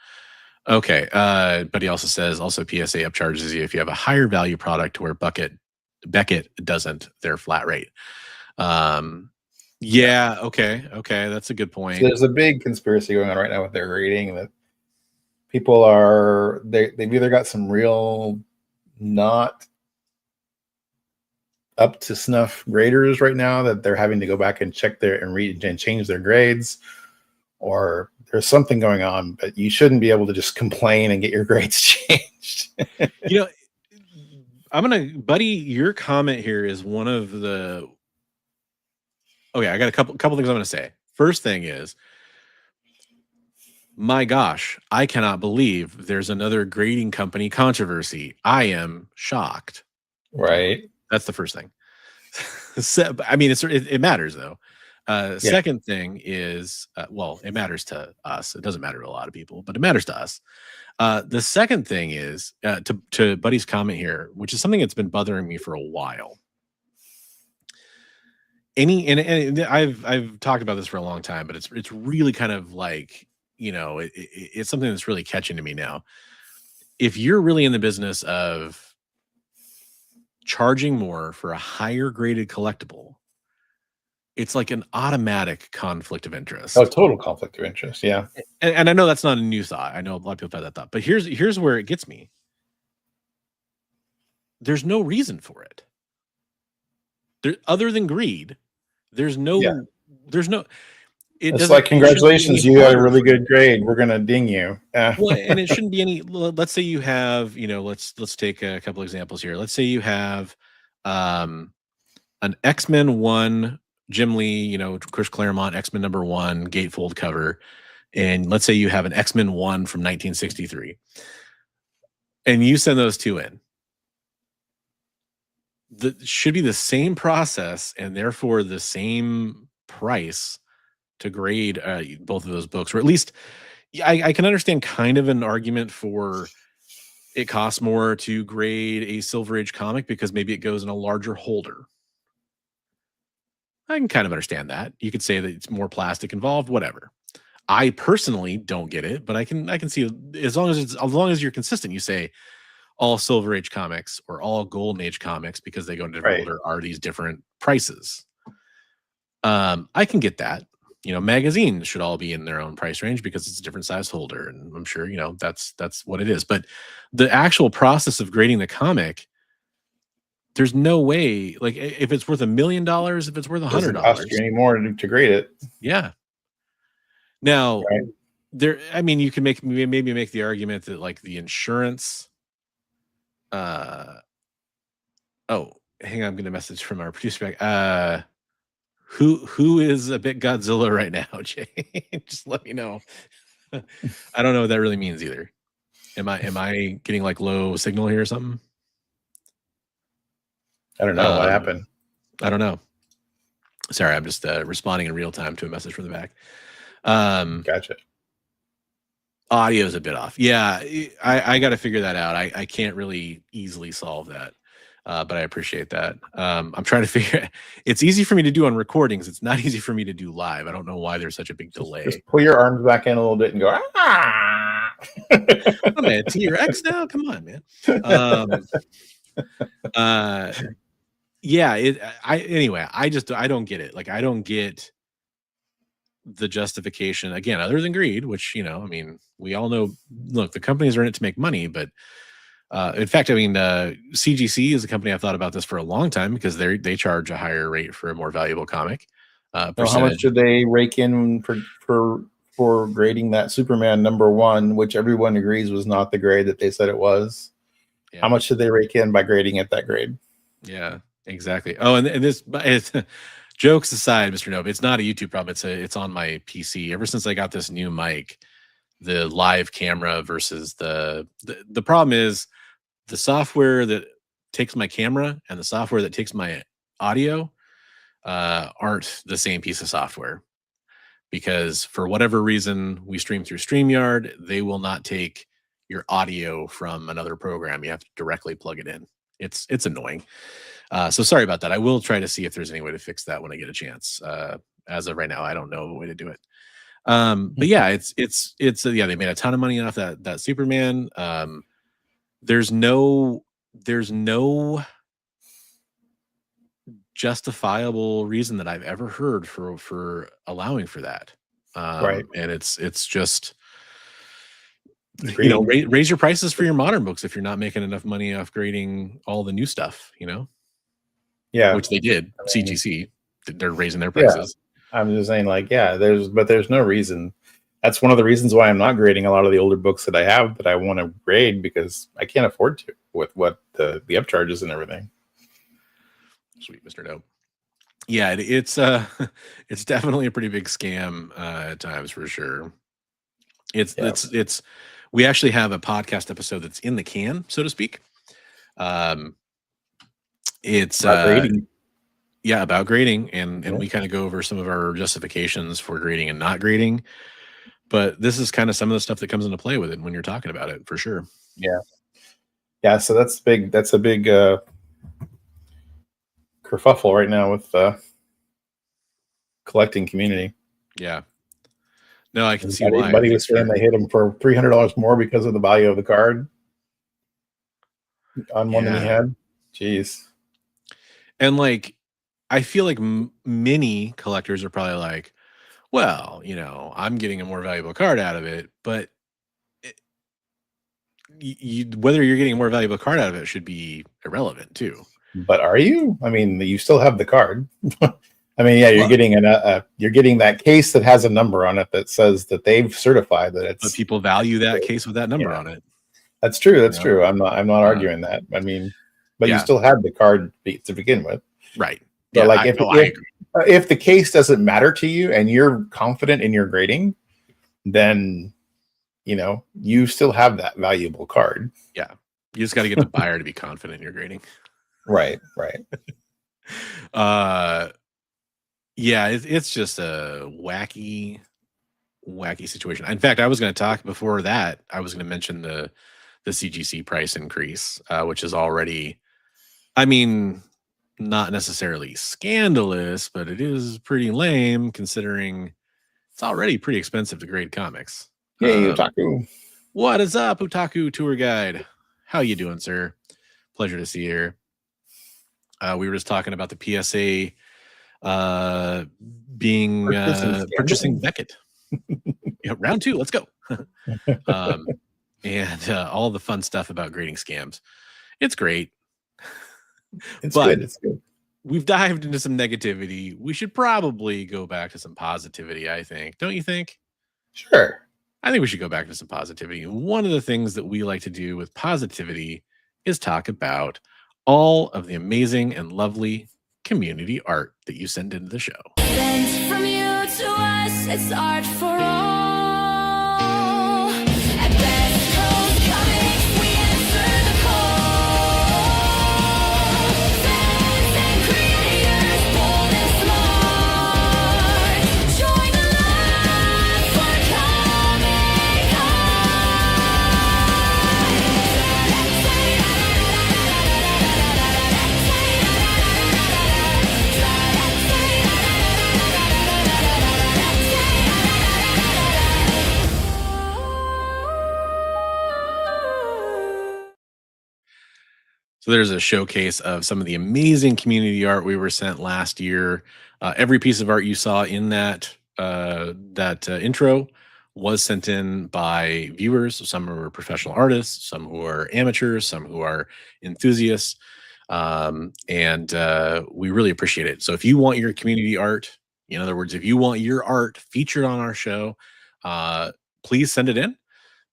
Okay. But he also says PSA upcharges you if you have a higher value product where Beckett doesn't, their flat rate. Yeah. Okay. That's a good point. So there's a big conspiracy going on right now with their rating that people are, they've either got some real not up to snuff graders right now that they're having to go back and check their and read and change their grades, or there's something going on, but you shouldn't be able to just complain and get your grades changed. You know, buddy, your comment here is one of the, okay, I got a couple things I'm going to say. First thing is, my gosh, I cannot believe there's another grading company controversy. I am shocked. Right. That's the first thing. I mean, it matters though. Second thing is, well, it matters to us. It doesn't matter to a lot of people, but it matters to us. The second thing is to Buddy's comment here, which is something that's been bothering me for a while. And I've talked about this for a long time, but it's really kind of like, you know, it's something that's really catching to me now. If you're really in the business of charging more for a higher graded collectible, it's like an automatic conflict of interest. Oh, total conflict of interest. Yeah. And I know that's not a new thought. I know a lot of people have that thought, but here's where it gets me. There's no reason for it. Other than greed. There's no, it's like, congratulations, you got a really good grade. We're going to ding you. Well, and it shouldn't be any, let's say you have, you know, let's take a couple examples here. Let's say you have an X-Men 1 Jim Lee, you know, Chris Claremont, X-Men #1 gatefold cover. And let's say you have an X-Men 1 from 1963. And you send those two in. That should be the same process and therefore the same price to grade both of those books, or at least I can understand kind of an argument for it costs more to grade a Silver Age comic because maybe it goes in a larger holder. I can kind of understand that. You could say that it's more plastic involved, whatever. I personally don't get it, but I can see as long as you're consistent, you say all Silver Age comics or all Golden Age comics, because they go into different order, are these different prices. I can get that. You know, magazines should all be in their own price range because it's a different size holder, and I'm sure, you know, that's what it is. But the actual process of grading the comic, there's no way, like, if it's worth $1 million, if it's worth $100, doesn't cost you any more to grade it. Yeah. Now, there, I mean, you can maybe make the argument that like the insurance. Oh, hang on, I'm getting a message from our producer back. Who is a bit Godzilla right now, Jay? Just let me know. I don't know what that really means either. Am I getting like low signal here or something? I don't know what happened. I don't know. Sorry, I'm just responding in real time to a message from the back. Gotcha. Audio is a bit off. Yeah, I got to figure that out. I can't really easily solve that. But I appreciate that. I'm trying to figure. It's easy for me to do on recordings. It's not easy for me to do live. I don't know why there's such a big delay. Just pull your arms back in a little bit and go. Ah! Oh, man, T-Rex now. Come on, man. Yeah. Anyway, I don't get it. Like, I don't get the justification again, other than greed, which, you know, I mean, we all know. Look, the companies are in it to make money, but. In fact, I mean, CGC is a company I've thought about this for a long time because they charge a higher rate for a more valuable comic. Well, how much did they rake in for grading that Superman #1, which everyone agrees was not the grade that they said it was? Yeah. How much did they rake in by grading at that grade? Yeah, exactly. Oh, and this, jokes aside, Mr. Nova, it's not a YouTube problem. It's on my PC. Ever since I got this new mic, live camera versus the problem is the software that takes my camera and the software that takes my audio aren't the same piece of software, because for whatever reason we stream through StreamYard, they will not take your audio from another program. You have to directly plug it in. It's annoying. So sorry about that. I will try to see if there's any way to fix that when I get a chance. As of right now, I don't know a way to do it. But yeah, it's yeah, they made a ton of money off that Superman. There's no justifiable reason that I've ever heard for allowing for that. Right. And it's just, you know, raise your prices for your modern books if you're not making enough money off grading all the new stuff, you know? Yeah. Which they did. CGC, they're raising their prices. Yeah. I'm just saying, like, yeah, there's no reason. That's one of the reasons why I'm not grading a lot of the older books that I have that I want to grade, because I can't afford to with what the upcharges and everything. Sweet, Mr. Dope. Yeah, it's definitely a pretty big scam at times, for sure. It's we actually have a podcast episode that's in the can, so to speak. It's about grading. Yeah, about grading, and we kind of go over some of our justifications for grading and not grading. But this is kind of some of the stuff that comes into play with it when you're talking about it, for sure. Yeah. Yeah, so that's big. That's a big kerfuffle right now with collecting community. Yeah. No, I can see why. Everybody was saying they hit them for $300 more because of the value of the card on one that he had. Jeez. And like, I feel like many collectors are probably like, well, you know, I'm getting a more valuable card out of it, but whether you're getting a more valuable card out of it should be irrelevant too. But are you? I mean, you still have the card. I mean, yeah, you're getting you're getting that case that has a number on it that says that they've certified that it's. But people value that case with that number on it. That's true. That's true. I'm not arguing that. I mean, but you still had the card to begin with, right? So yeah, like if the case doesn't matter to you and you're confident in your grading, then you know you still have that valuable card. Yeah, you just got to get the buyer to be confident in your grading. Right. Right. Yeah, it's just a wacky situation. In fact, I was going to talk before that. I was going to mention the CGC price increase, which is already, I mean, not necessarily scandalous, but it is pretty lame considering it's already pretty expensive to grade comics. Hey, Otaku. What is up, Otaku Tour Guide? How you doing, sir? Pleasure to see you here. We were just talking about the PSA being purchasing Beckett. Yeah, round 2, let's go. And all the fun stuff about grading scams. It's great. It's good. It's good. We've dived into some negativity. We should probably go back to some positivity, I think. Don't you think? Sure. I think we should go back to some positivity. And one of the things that we like to do with positivity is talk about all of the amazing and lovely community art that you send into the show. Sent from you to us, it's art for all. At Best Coast Comics, we answer the call. Fans and creators, bold and smart. Join the line for Comic So there's a showcase of some of the amazing community art we were sent last year. Every piece of art you saw in that intro was sent in by viewers. Some were professional artists, some who are amateurs, some who are enthusiasts. And we really appreciate it. So if you want your community art, in other words, if you want your art featured on our show, please send it in.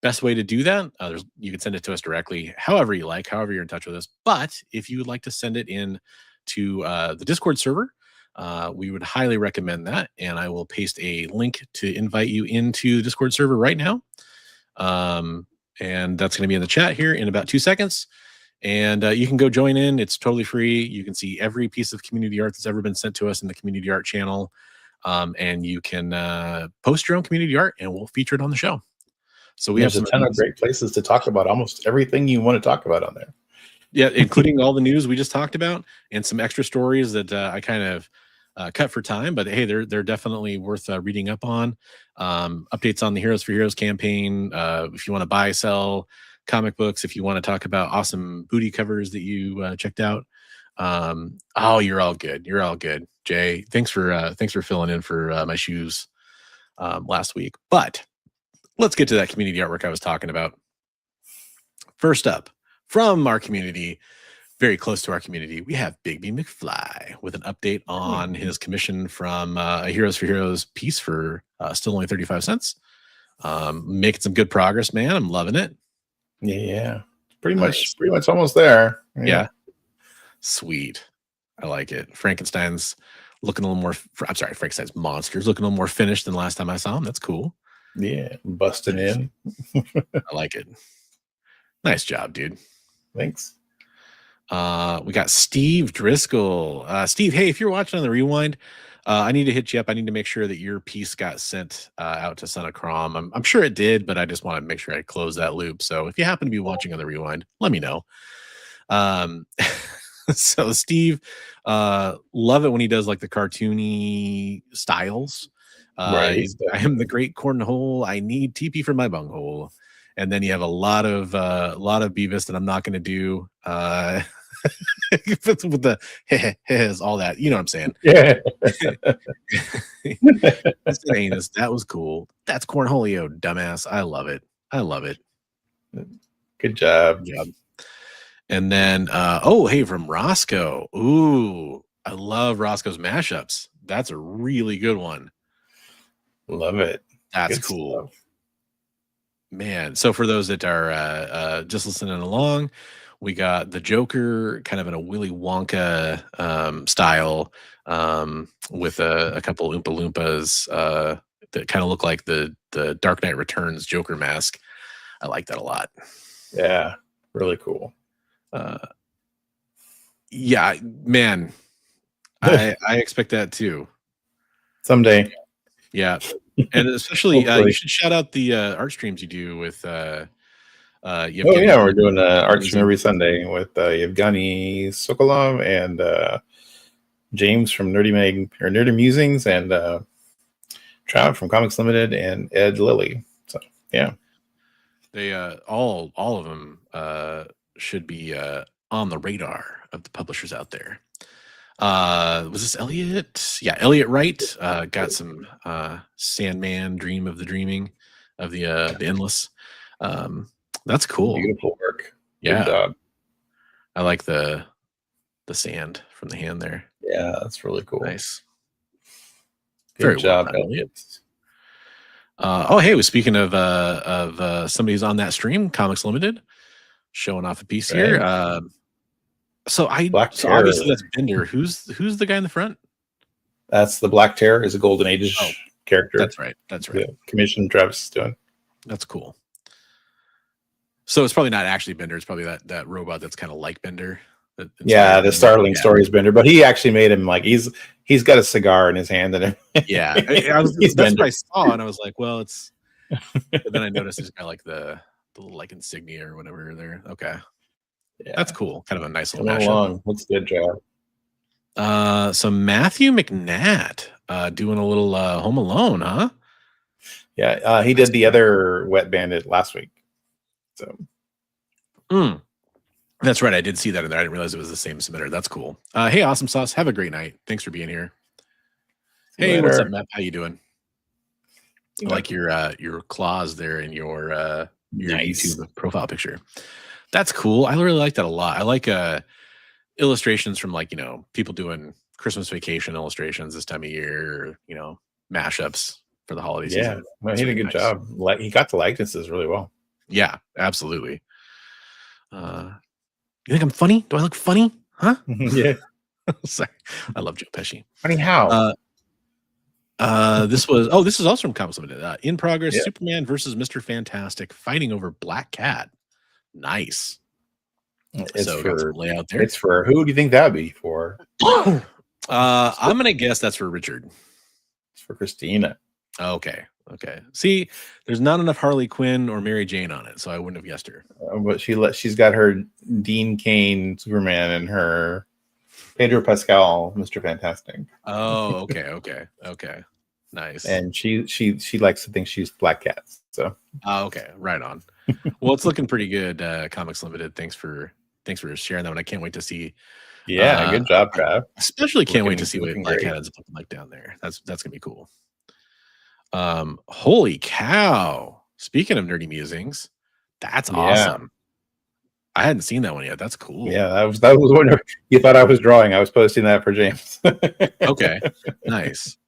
Best way to do that, you can send it to us directly, however you like, however you're in touch with us. But if you would like to send it in to the Discord server, we would highly recommend that. And I will paste a link to invite you into the Discord server right now. And that's going to be in the chat here in about 2 seconds. And you can go join in. It's totally free. You can see every piece of community art that's ever been sent to us in the community art channel. And you can post your own community art and we'll feature it on the show. So There's a ton of great places to talk about almost everything you want to talk about on there. Yeah, including all the news we just talked about and some extra stories that I kind of cut for time. But hey, they're definitely worth reading up on. Updates on the Heroes for Heroes campaign. If you want to buy, sell comic books, if you want to talk about awesome booty covers that you checked out. Oh, you're all good. You're all good, Jay. Thanks for filling in for my shoes last week. But let's get to that community artwork I was talking about. First up, from our community, very close to our community, we have Bigby McFly with an update on his commission from a Heroes for Heroes piece for still only 35 cents. Making some good progress, man. I'm loving it. Yeah, pretty much almost there. Yeah. Sweet. I like it. Frankenstein's looking a little more, I'm sorry, Frankenstein's monster's looking a little more finished than last time I saw him. That's cool. Yeah, busting in. I like it. Nice job, dude. Thanks. We got Steve Driscoll. Steve, hey, if you're watching on the rewind, I need to hit you up. I need to make sure that your piece got sent out to Son of Crom. I'm sure it did, but I just want to make sure I close that loop. So if you happen to be watching on the rewind, let me know. So Steve, love it when he does like the cartoony styles. Right. I am the great cornhole. I need TP for my bunghole. And then you have a lot of Beavis that I'm not going to do with the his all that. You know what I'm saying? Yeah. That was cool. That's cornholio, dumbass. I love it. I love it. Good job. And then hey, from Roscoe. Ooh, I love Roscoe's mashups. That's a really good one. Love it. That's good cool. Stuff. Man, so for those that are just listening along, we got the Joker kind of in a Willy Wonka style with a couple Oompa Loompas that kind of look like the Dark Knight Returns Joker mask. I like that a lot. Yeah, really cool. Yeah, man, I expect that too. Someday. Yeah. And especially you should shout out the art streams you do with we're doing art stream every Sunday with Yevgeny Sokolov and James from Nerdy Musings and Trav from Comics Limited and Ed Lilly. So yeah, they all of them should be on the radar of the publishers out there. Was this Elliot? Yeah, Elliot Wright got some Sandman, Dream of the Dreaming of the Endless. That's cool. Beautiful work. Yeah. Good job. I like the sand from the hand there. Yeah, that's really cool. Nice. Good job, Elliot. Hey, speaking of somebody who's on that stream, Comics Limited, showing off a piece here. So obviously that's Bender. Who's the guy in the front? That's the Black Terror, is a Golden Age character. That's right. Yeah, commission Travis is doing. That's cool. So it's probably not actually Bender. It's probably that robot that's kind of like Bender. Yeah, the Starling Stories Bender, but he actually made him like he's got a cigar in his hand and yeah. That's what I saw, and I was like, well, it's. But then I noticed he's got like the little like insignia or whatever there. Okay. Yeah. That's cool. Kind of a nice little mashup. That's good job. So Matthew McNatt doing a little Home Alone, huh? Yeah, he did the other Wet Bandit last week. So that's right. I did see that in there. I didn't realize it was the same submitter. That's cool. Hey, Awesome Sauce. Have a great night. Thanks for being here. Hey, what's up, Matt? How you doing? I like your claws there in your nice. YouTube profile picture. That's cool. I really like that a lot. I like illustrations from people doing Christmas Vacation illustrations this time of year, or, mashups for the holiday season. Yeah, he did a good job. He got the likenesses really well. Yeah, absolutely. You think I'm funny? Do I look funny? Huh? Yeah. Sorry. I love Joe Pesci. Funny how? This is also from Comics Limited. In progress, yep. Superman versus Mr. Fantastic fighting over Black Cat. Nice. It's so for layout there. It's for who do you think that'd be for? I'm gonna guess that's for Richard. It's for Christina. Okay. See, there's not enough Harley Quinn or Mary Jane on it, so I wouldn't have guessed her. But she's got her Dean Cain Superman and her Pedro Pascal Mr. Fantastic. Oh, okay. Nice. And she likes to think she's Black Cat. So okay, right on. Well, it's looking pretty good. Comics Limited. Thanks for sharing that one. I can't wait to see. Yeah, good job, Trav. Especially can't wait to see what Black Cat ends up looking like down there. That's gonna be cool. Holy cow! Speaking of nerdy musings, that's awesome. I hadn't seen that one yet. That's cool. Yeah, that was one you thought I was drawing. I was posting that for James. Okay, nice.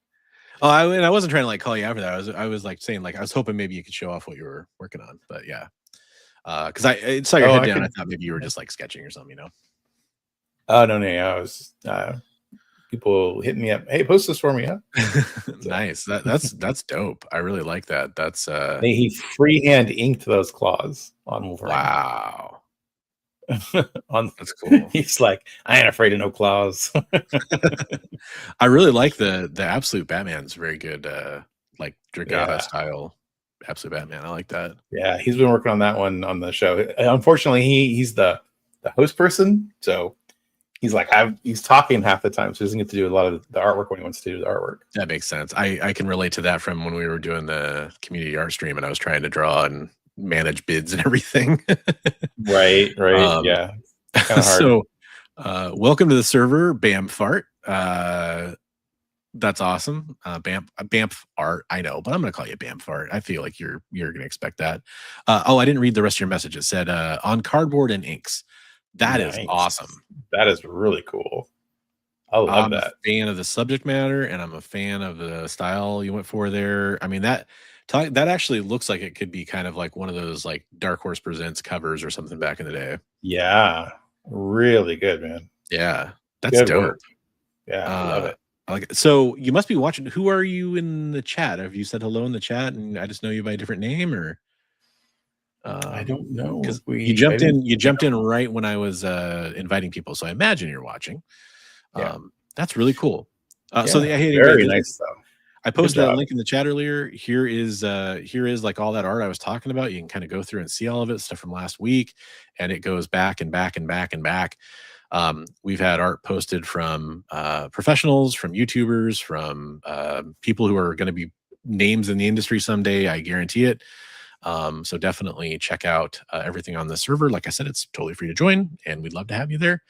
Oh, I wasn't trying to like call you out for that. I was like saying like I was hoping maybe you could show off what you were working on, but yeah, because I saw your head down. I thought maybe you were just like sketching or something, you know. Oh no, I was. People hitting me up. Hey, post this for me, huh? Nice. That's dope. I really like that. That's he freehand inked those claws on Wolverine. Wow. That's cool. He's like, I ain't afraid of no claws. I really like the Absolute Batman's very good like Dragata style Absolute Batman. I like that. Yeah, he's been working on that one on the show. Unfortunately, he's the host person, so he's talking half the time, so he doesn't get to do a lot of the artwork when he wants to do the artwork. That makes sense. I can relate to that from when we were doing the community art stream and I was trying to draw and manage bids and everything. Right. Yeah. Kind of hard. So welcome to the server, Bam Fart. That's awesome. Bamf Art, I know, but I'm gonna call you Bam Fart. I feel like you're gonna expect that. I didn't read the rest of your message. It said on cardboard and inks. That is awesome. That is really cool. I love that. I'm a fan of the subject matter and I'm a fan of the style you went for there. I mean, that actually looks like it could be kind of like one of those like Dark Horse Presents covers or something back in the day. Yeah. Really good, man. Yeah. That's good dope. Work. Yeah, I love it. I like it. So you must be watching. Who are you in the chat? Have you said hello in the chat and I just know you by a different name, or I don't know. Because you jumped in right when I was inviting people, so I imagine you're watching. That's really cool. So very nice though. I posted that link in the chat earlier. Here is like all that art I was talking about. You can kind of go through and see all of it, stuff from last week, and it goes back and back and back and back. We've had art posted from professionals, from YouTubers, from people who are going to be names in the industry someday. I guarantee it. So definitely check out everything on the server. Like I said, it's totally free to join, and we'd love to have you there.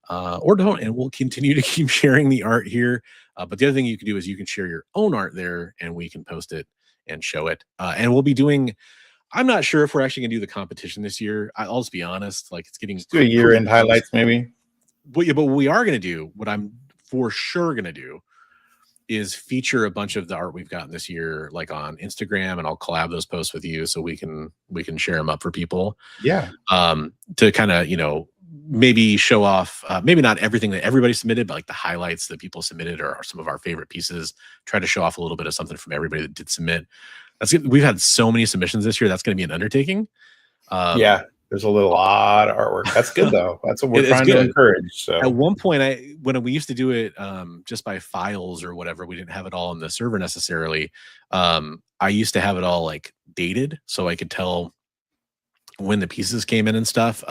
Or don't, and we'll continue to keep sharing the art here. But the other thing you can do is you can share your own art there, and we can post it and show it. And we'll be doing. I'm not sure if we're actually gonna do the competition this year. I'll just be honest. Like it's getting do a year-end highlights, maybe. But what we are gonna do, what I'm for sure gonna do, is feature a bunch of the art we've gotten this year, like on Instagram, and I'll collab those posts with you so we can share them up for people. Yeah. To kind of maybe show off, maybe not everything that everybody submitted, but like the highlights that people submitted or some of our favorite pieces. Try to show off a little bit of something from everybody that did submit. That's good. We've had so many submissions this year. That's going to be an undertaking. There's a lot of artwork. That's good though. That's what we're trying to encourage. So at one point, when we used to do it just by files or whatever, we didn't have it all on the server necessarily. I used to have it all like dated, so I could tell when the pieces came in and stuff.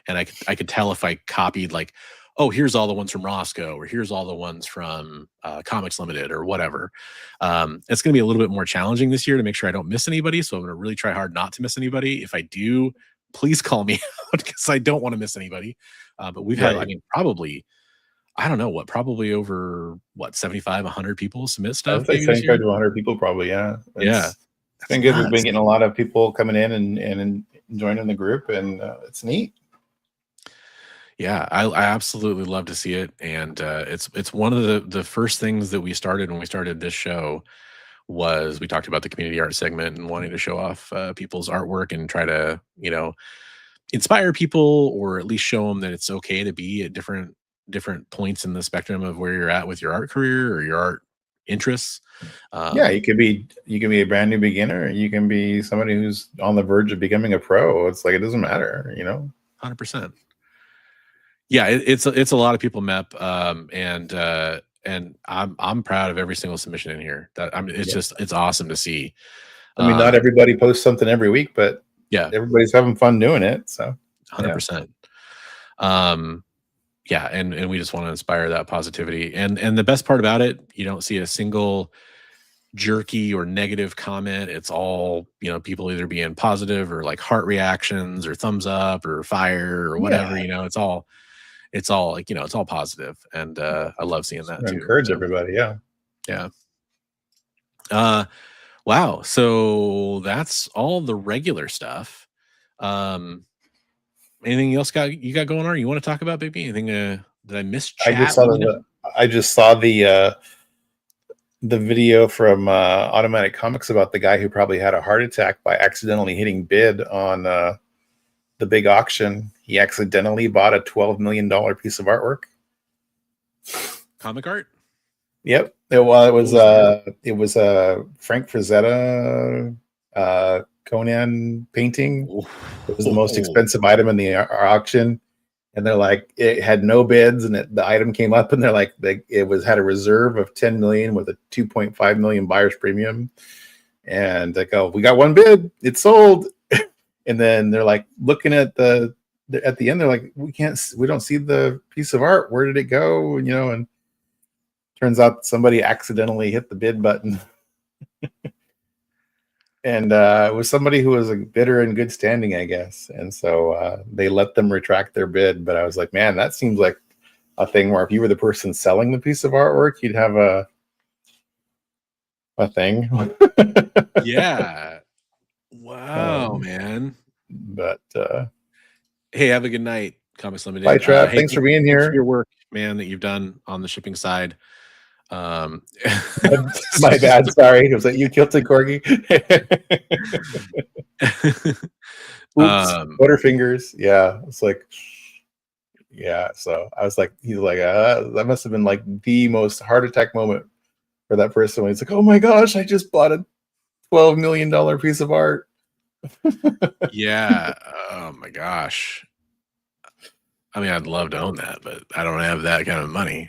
And I could tell if I copied like, oh, here's all the ones from Roscoe, or here's all the ones from Comics Limited, or whatever. It's going to be a little bit more challenging this year to make sure I don't miss anybody. So I'm going to really try hard not to miss anybody. If I do, please call me out because I don't want to miss anybody. But we've had, probably, I don't know probably over 75, 100 people submit stuff. I think 75 to 100 people probably. Yeah. It's been good. We've been getting a lot of people coming in and joining the group, and it's neat. Yeah, I absolutely love to see it, and it's one of the first things that we started when we started this show. Was we talked about the community art segment and wanting to show off people's artwork and try to inspire people, or at least show them that it's okay to be at different points in the spectrum of where you're at with your art career or your art interests. Yeah, you can be a brand new beginner. You can be somebody who's on the verge of becoming a pro. It's like, it doesn't matter, 100%. Yeah, it's a lot of people, Mep, and I'm proud of every single submission in here. That it's awesome to see. I mean, not everybody posts something every week, but yeah, everybody's having fun doing it. So 100%. Yeah, and we just want to inspire that positivity. And the best part about it, you don't see a single jerky or negative comment. It's all, people either being positive or like heart reactions or thumbs up or fire or whatever. It's all like, it's all positive. And I love seeing that too. Encourage everybody. Yeah. Wow. So that's all the regular stuff. Anything else you got going on? You want to talk about, Bigby? Anything that I missed? I just saw the video from Automatic Comics about the guy who probably had a heart attack by accidentally hitting bid on the big auction. He accidentally bought a $12 million piece of artwork. Comic art? Yep. It was Frank Frazetta Conan painting. It was the most expensive item in the auction, and they're like, it had no bids, and the item came up, and they're like, it had a reserve of 10 million with a 2.5 million buyer's premium, and they go, we got one bid, it's sold. And then they're like looking at the end, they're like, we don't see the piece of art, where did it go? And turns out somebody accidentally hit the bid button. And it was somebody who was a bidder in good standing, I guess. And so they let them retract their bid. But I was like, man, that seems like a thing where if you were the person selling the piece of artwork, you'd have a thing. Yeah. Wow, man. But hey, have a good night, Comics Limited. Bye, Trav. Thanks for being here. For your work, man, that you've done on the shipping side. My bad, sorry. Was that you, Kilted Corgi? Oops, Butterfingers. Yeah, it's like, yeah. So I was like, he's like, that must have been like the most heart attack moment for that person when he's like, oh my gosh, I just bought a $12 million piece of art. Yeah. Oh my gosh. I mean, I'd love to own that, but I don't have that kind of money.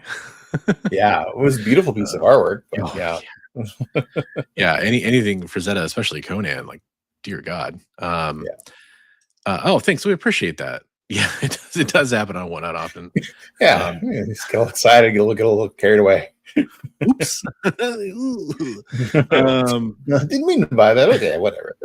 Yeah, it was a beautiful piece of artwork. But yeah. Yeah, anything Frazetta, especially Conan, like, dear God. Oh, thanks. We appreciate that. Yeah, it does happen on One Out often. Yeah, just get all excited, get a little carried away. Oops. No, didn't mean to buy that. Okay, whatever.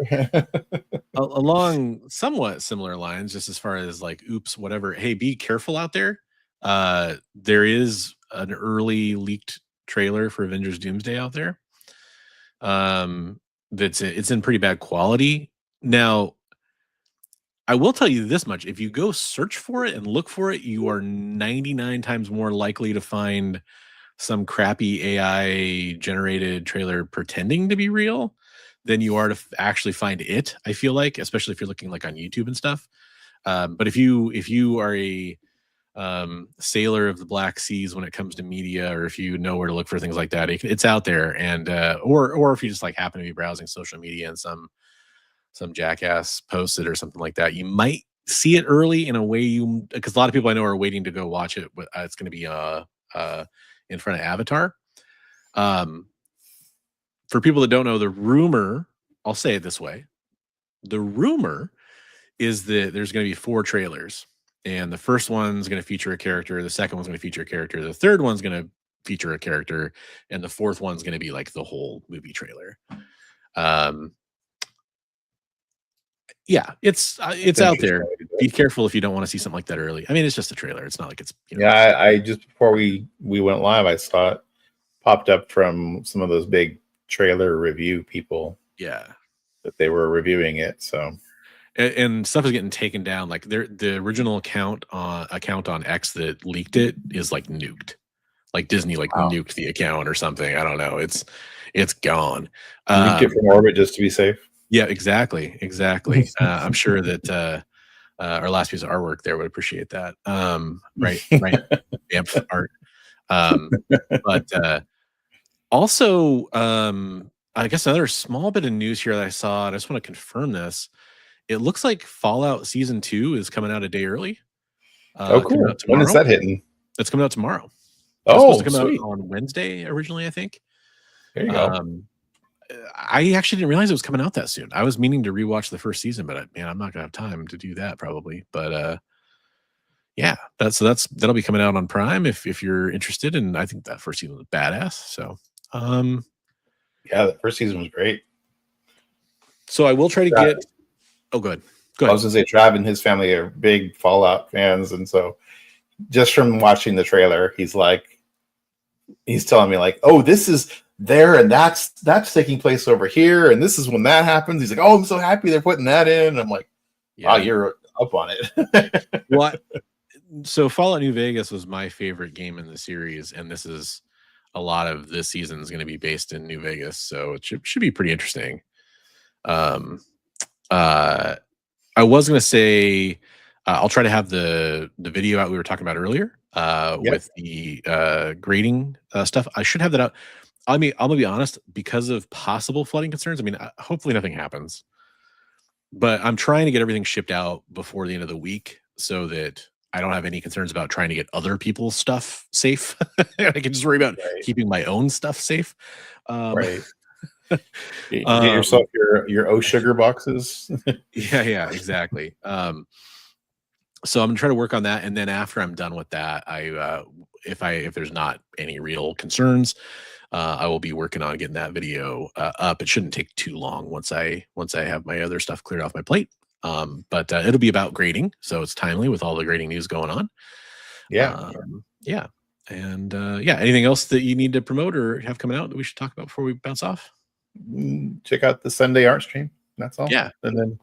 Along somewhat similar lines, just as far as like, oops, whatever. Hey, be careful out there. There is an early leaked trailer for Avengers Doomsday out there. It's in pretty bad quality. Now, I will tell you this much: if you go search for it and look for it, you are 99 times more likely to find some crappy AI generated trailer pretending to be real than you are to actually find it. I feel like, especially if you're looking like on YouTube and stuff. But if you are a sailor of the Black Seas when it comes to media, or if you know where to look for things like that, it's out there. And or if you just like happen to be browsing social media and some jackass posted or something like that, you might see it early in a way because a lot of people I know are waiting to go watch it. It's going to be in front of Avatar. For people that don't know, the rumor, I'll say it this way, the rumor is that there's going to be 4 trailers. And the first one's going to feature a character. The second one's going to feature a character. The third one's going to feature a character. And the fourth one's going to be like the whole movie trailer. Yeah, it's out there. Be careful if you don't want to see something like that early. I mean, it's just a trailer. It's not like it's... Yeah, I just before we went live, I saw it popped up from some of those big trailer review people. Yeah. That they were reviewing it, so... And stuff is getting taken down. Like the original account on X that leaked it is like nuked. Like Disney nuked the account or something. I don't know. It's gone. Nuked it from orbit just to be safe. Yeah, exactly. I'm sure that our last piece of artwork there would appreciate that. Right. Amp art. But Also, I guess another small bit of news here that I saw, and I just want to confirm this. It looks like Fallout Season 2 is coming out a day early. Oh, cool. Coming out When is tomorrow. that hitting? It's coming out tomorrow. It's Oh, supposed to come sweet. out on Wednesday originally, I think. There you go. I actually didn't realize it was coming out that soon. I was meaning to rewatch the first season, but man, I'm not gonna have time to do that probably. But yeah, that'll be coming out on Prime if you're interested. And I think that first season was badass. So yeah, the first season was great. So I will try to get. Oh, good. I was gonna say Trav and his family are big Fallout fans, and so just from watching the trailer, he's telling me like, "Oh, this is there, and that's taking place over here, and this is when that happens." He's like, "Oh, I'm so happy they're putting that in." And I'm like, "Wow, you're up on it." What? So Fallout New Vegas was my favorite game in the series, and this is a lot of this season is going to be based in New Vegas, so it should be pretty interesting. I was going to say I'll try to have the video out we were talking about earlier with the grading stuff. I should have that out. I mean, I'm gonna be honest, because of possible flooding concerns. I mean, hopefully nothing happens, but I'm trying to get everything shipped out before the end of the week so that I don't have any concerns about trying to get other people's stuff safe. I can just worry about keeping my own stuff safe. Right. Get yourself your O sugar boxes. yeah, exactly. So I'm gonna try to work on that, and then after I'm done with that, if there's not any real concerns, I will be working on getting that video up. It shouldn't take too long once I have my other stuff cleared off my plate. But it'll be about grading, so it's timely with all the grading news going on. Yeah. And anything else that you need to promote or have coming out that we should talk about before we bounce off? Check out the Sunday art stream. That's all. Yeah. And then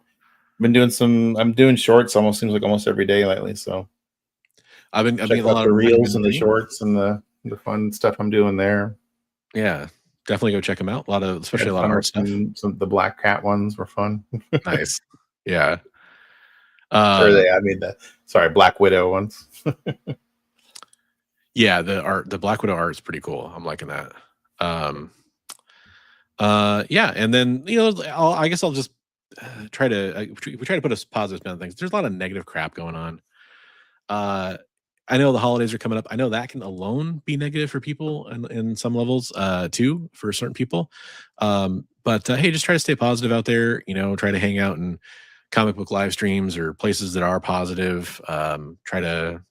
I'm doing shorts almost every day lately. So I've been getting a lot of of reels and the shorts and the fun stuff I'm doing there. Yeah, definitely go check them out. Especially a lot of art stuff. The Black Cat ones were fun. Nice. Yeah. Black Widow ones. Yeah, the Black Widow art is pretty cool. I'm liking that. And then I guess I'll just we try to put a positive spin on things. There's a lot of negative crap going on. I know the holidays are coming up. I know that can alone be negative for people in some levels too, for certain people. But hey, just try to stay positive out there. Try to hang out in comic book live streams or places that are positive. Try to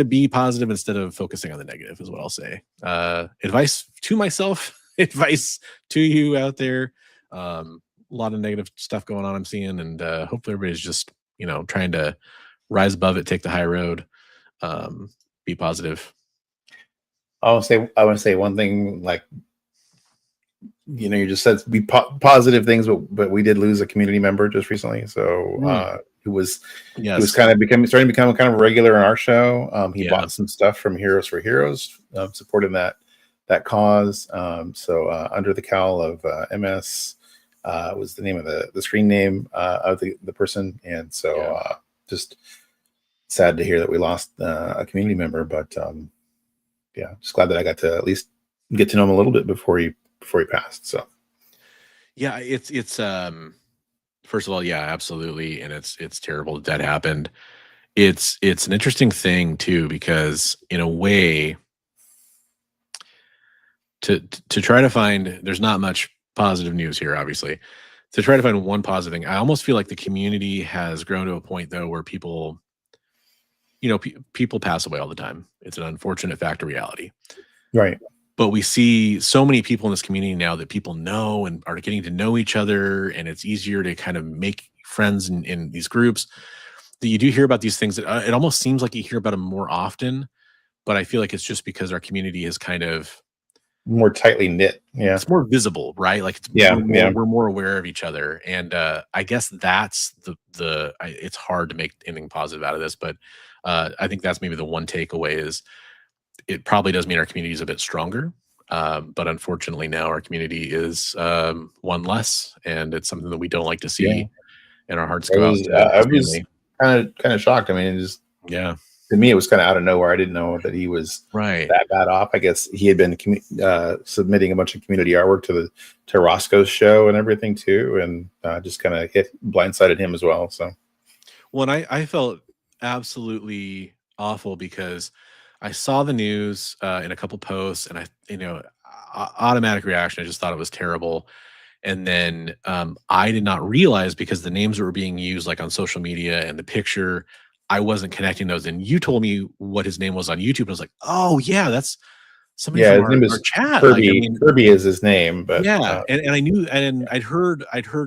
be positive instead of focusing on the negative is what I'll say. Advice to myself, advice to you out there. A lot of negative stuff going on I'm seeing, and hopefully everybody's just trying to rise above it, take the high road, be positive. I want to say one thing, like you just said be positive things, but we did lose a community member just recently. So who was starting to become kind of regular in our show. He bought some stuff from Heroes for Heroes, supporting that cause. So Under the Cowl of MS was the name of the screen name of the person, and so just sad to hear that we lost a community member. But just glad that I got to at least get to know him a little bit before he passed. So it's first of all, absolutely, and it's terrible that happened. It's an interesting thing too, because in a way, to try to find, there's not much positive news here, obviously. To try to find one positive thing, I almost feel like the community has grown to a point though where people, people pass away all the time. It's an unfortunate fact of reality, right? But we see so many people in this community now that people know and are getting to know each other, and it's easier to kind of make friends in these groups. That you do hear about these things that it almost seems like you hear about them more often, but I feel like it's just because our community is kind of more tightly knit. Yeah, it's more visible, right? Like we're more aware of each other, and I guess that's it's hard to make anything positive out of this, but I think that's maybe the one takeaway is it probably does mean our community is a bit stronger, but unfortunately now our community is one less, and it's something that we don't like to see, and our hearts go out. I was kind of shocked. I mean, to me, it was kind of out of nowhere. I didn't know that he was that bad off. I guess he had been submitting a bunch of community artwork to Roscoe's show and everything too, and just kind of blindsided him as well. So, well, and I felt absolutely awful because I saw the news in a couple posts, and automatic reaction, I just thought it was terrible. And then I did not realize, because the names that were being used like on social media and the picture, I wasn't connecting those. And you told me what his name was on YouTube. And I was like, oh yeah, that's somebody from his name is our chat. Kirby. Kirby is his name, but and I knew, and I'd heard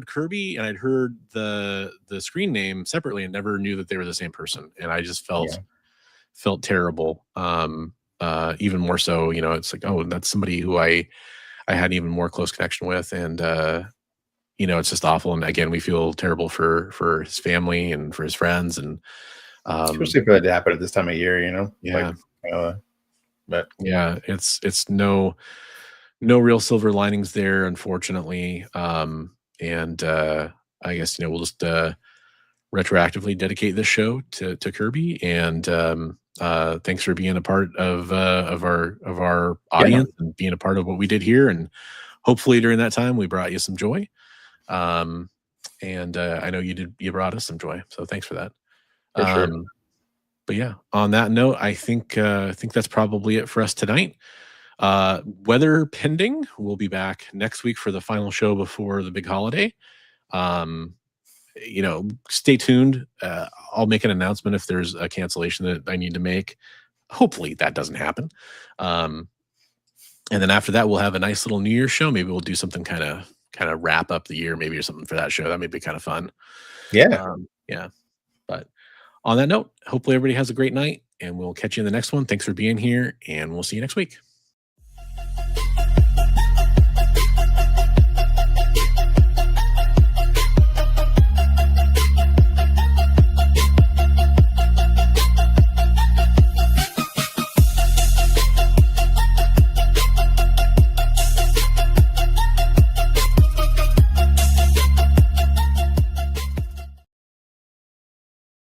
Kirby, and I'd heard the screen name separately, and never knew that they were the same person. And I just felt terrible. Even more so, it's like, oh, that's somebody who I had an even more close connection with, and it's just awful. And again, we feel terrible for his family and for his friends, and especially for that to happen at this time of year, but yeah, it's no real silver linings there, unfortunately. And I guess we'll just retroactively dedicate this show to Kirby, and thanks for being a part of our audience and being a part of what we did here, and hopefully during that time we brought you some joy. And I know you brought us some joy, so thanks for that. For sure. But yeah, on that note, I think that's probably it for us tonight. Weather pending, we'll be back next week for the final show before the big holiday. Stay tuned. I'll make an announcement if there's a cancellation that I need to make. Hopefully that doesn't happen. And then after that, we'll have a nice little New Year's show. Maybe we'll do something kind of wrap up the year, maybe, or something for that show. That may be kind of fun. Yeah. But on that note, hopefully everybody has a great night, and we'll catch you in the next one. Thanks for being here, and we'll see you next week.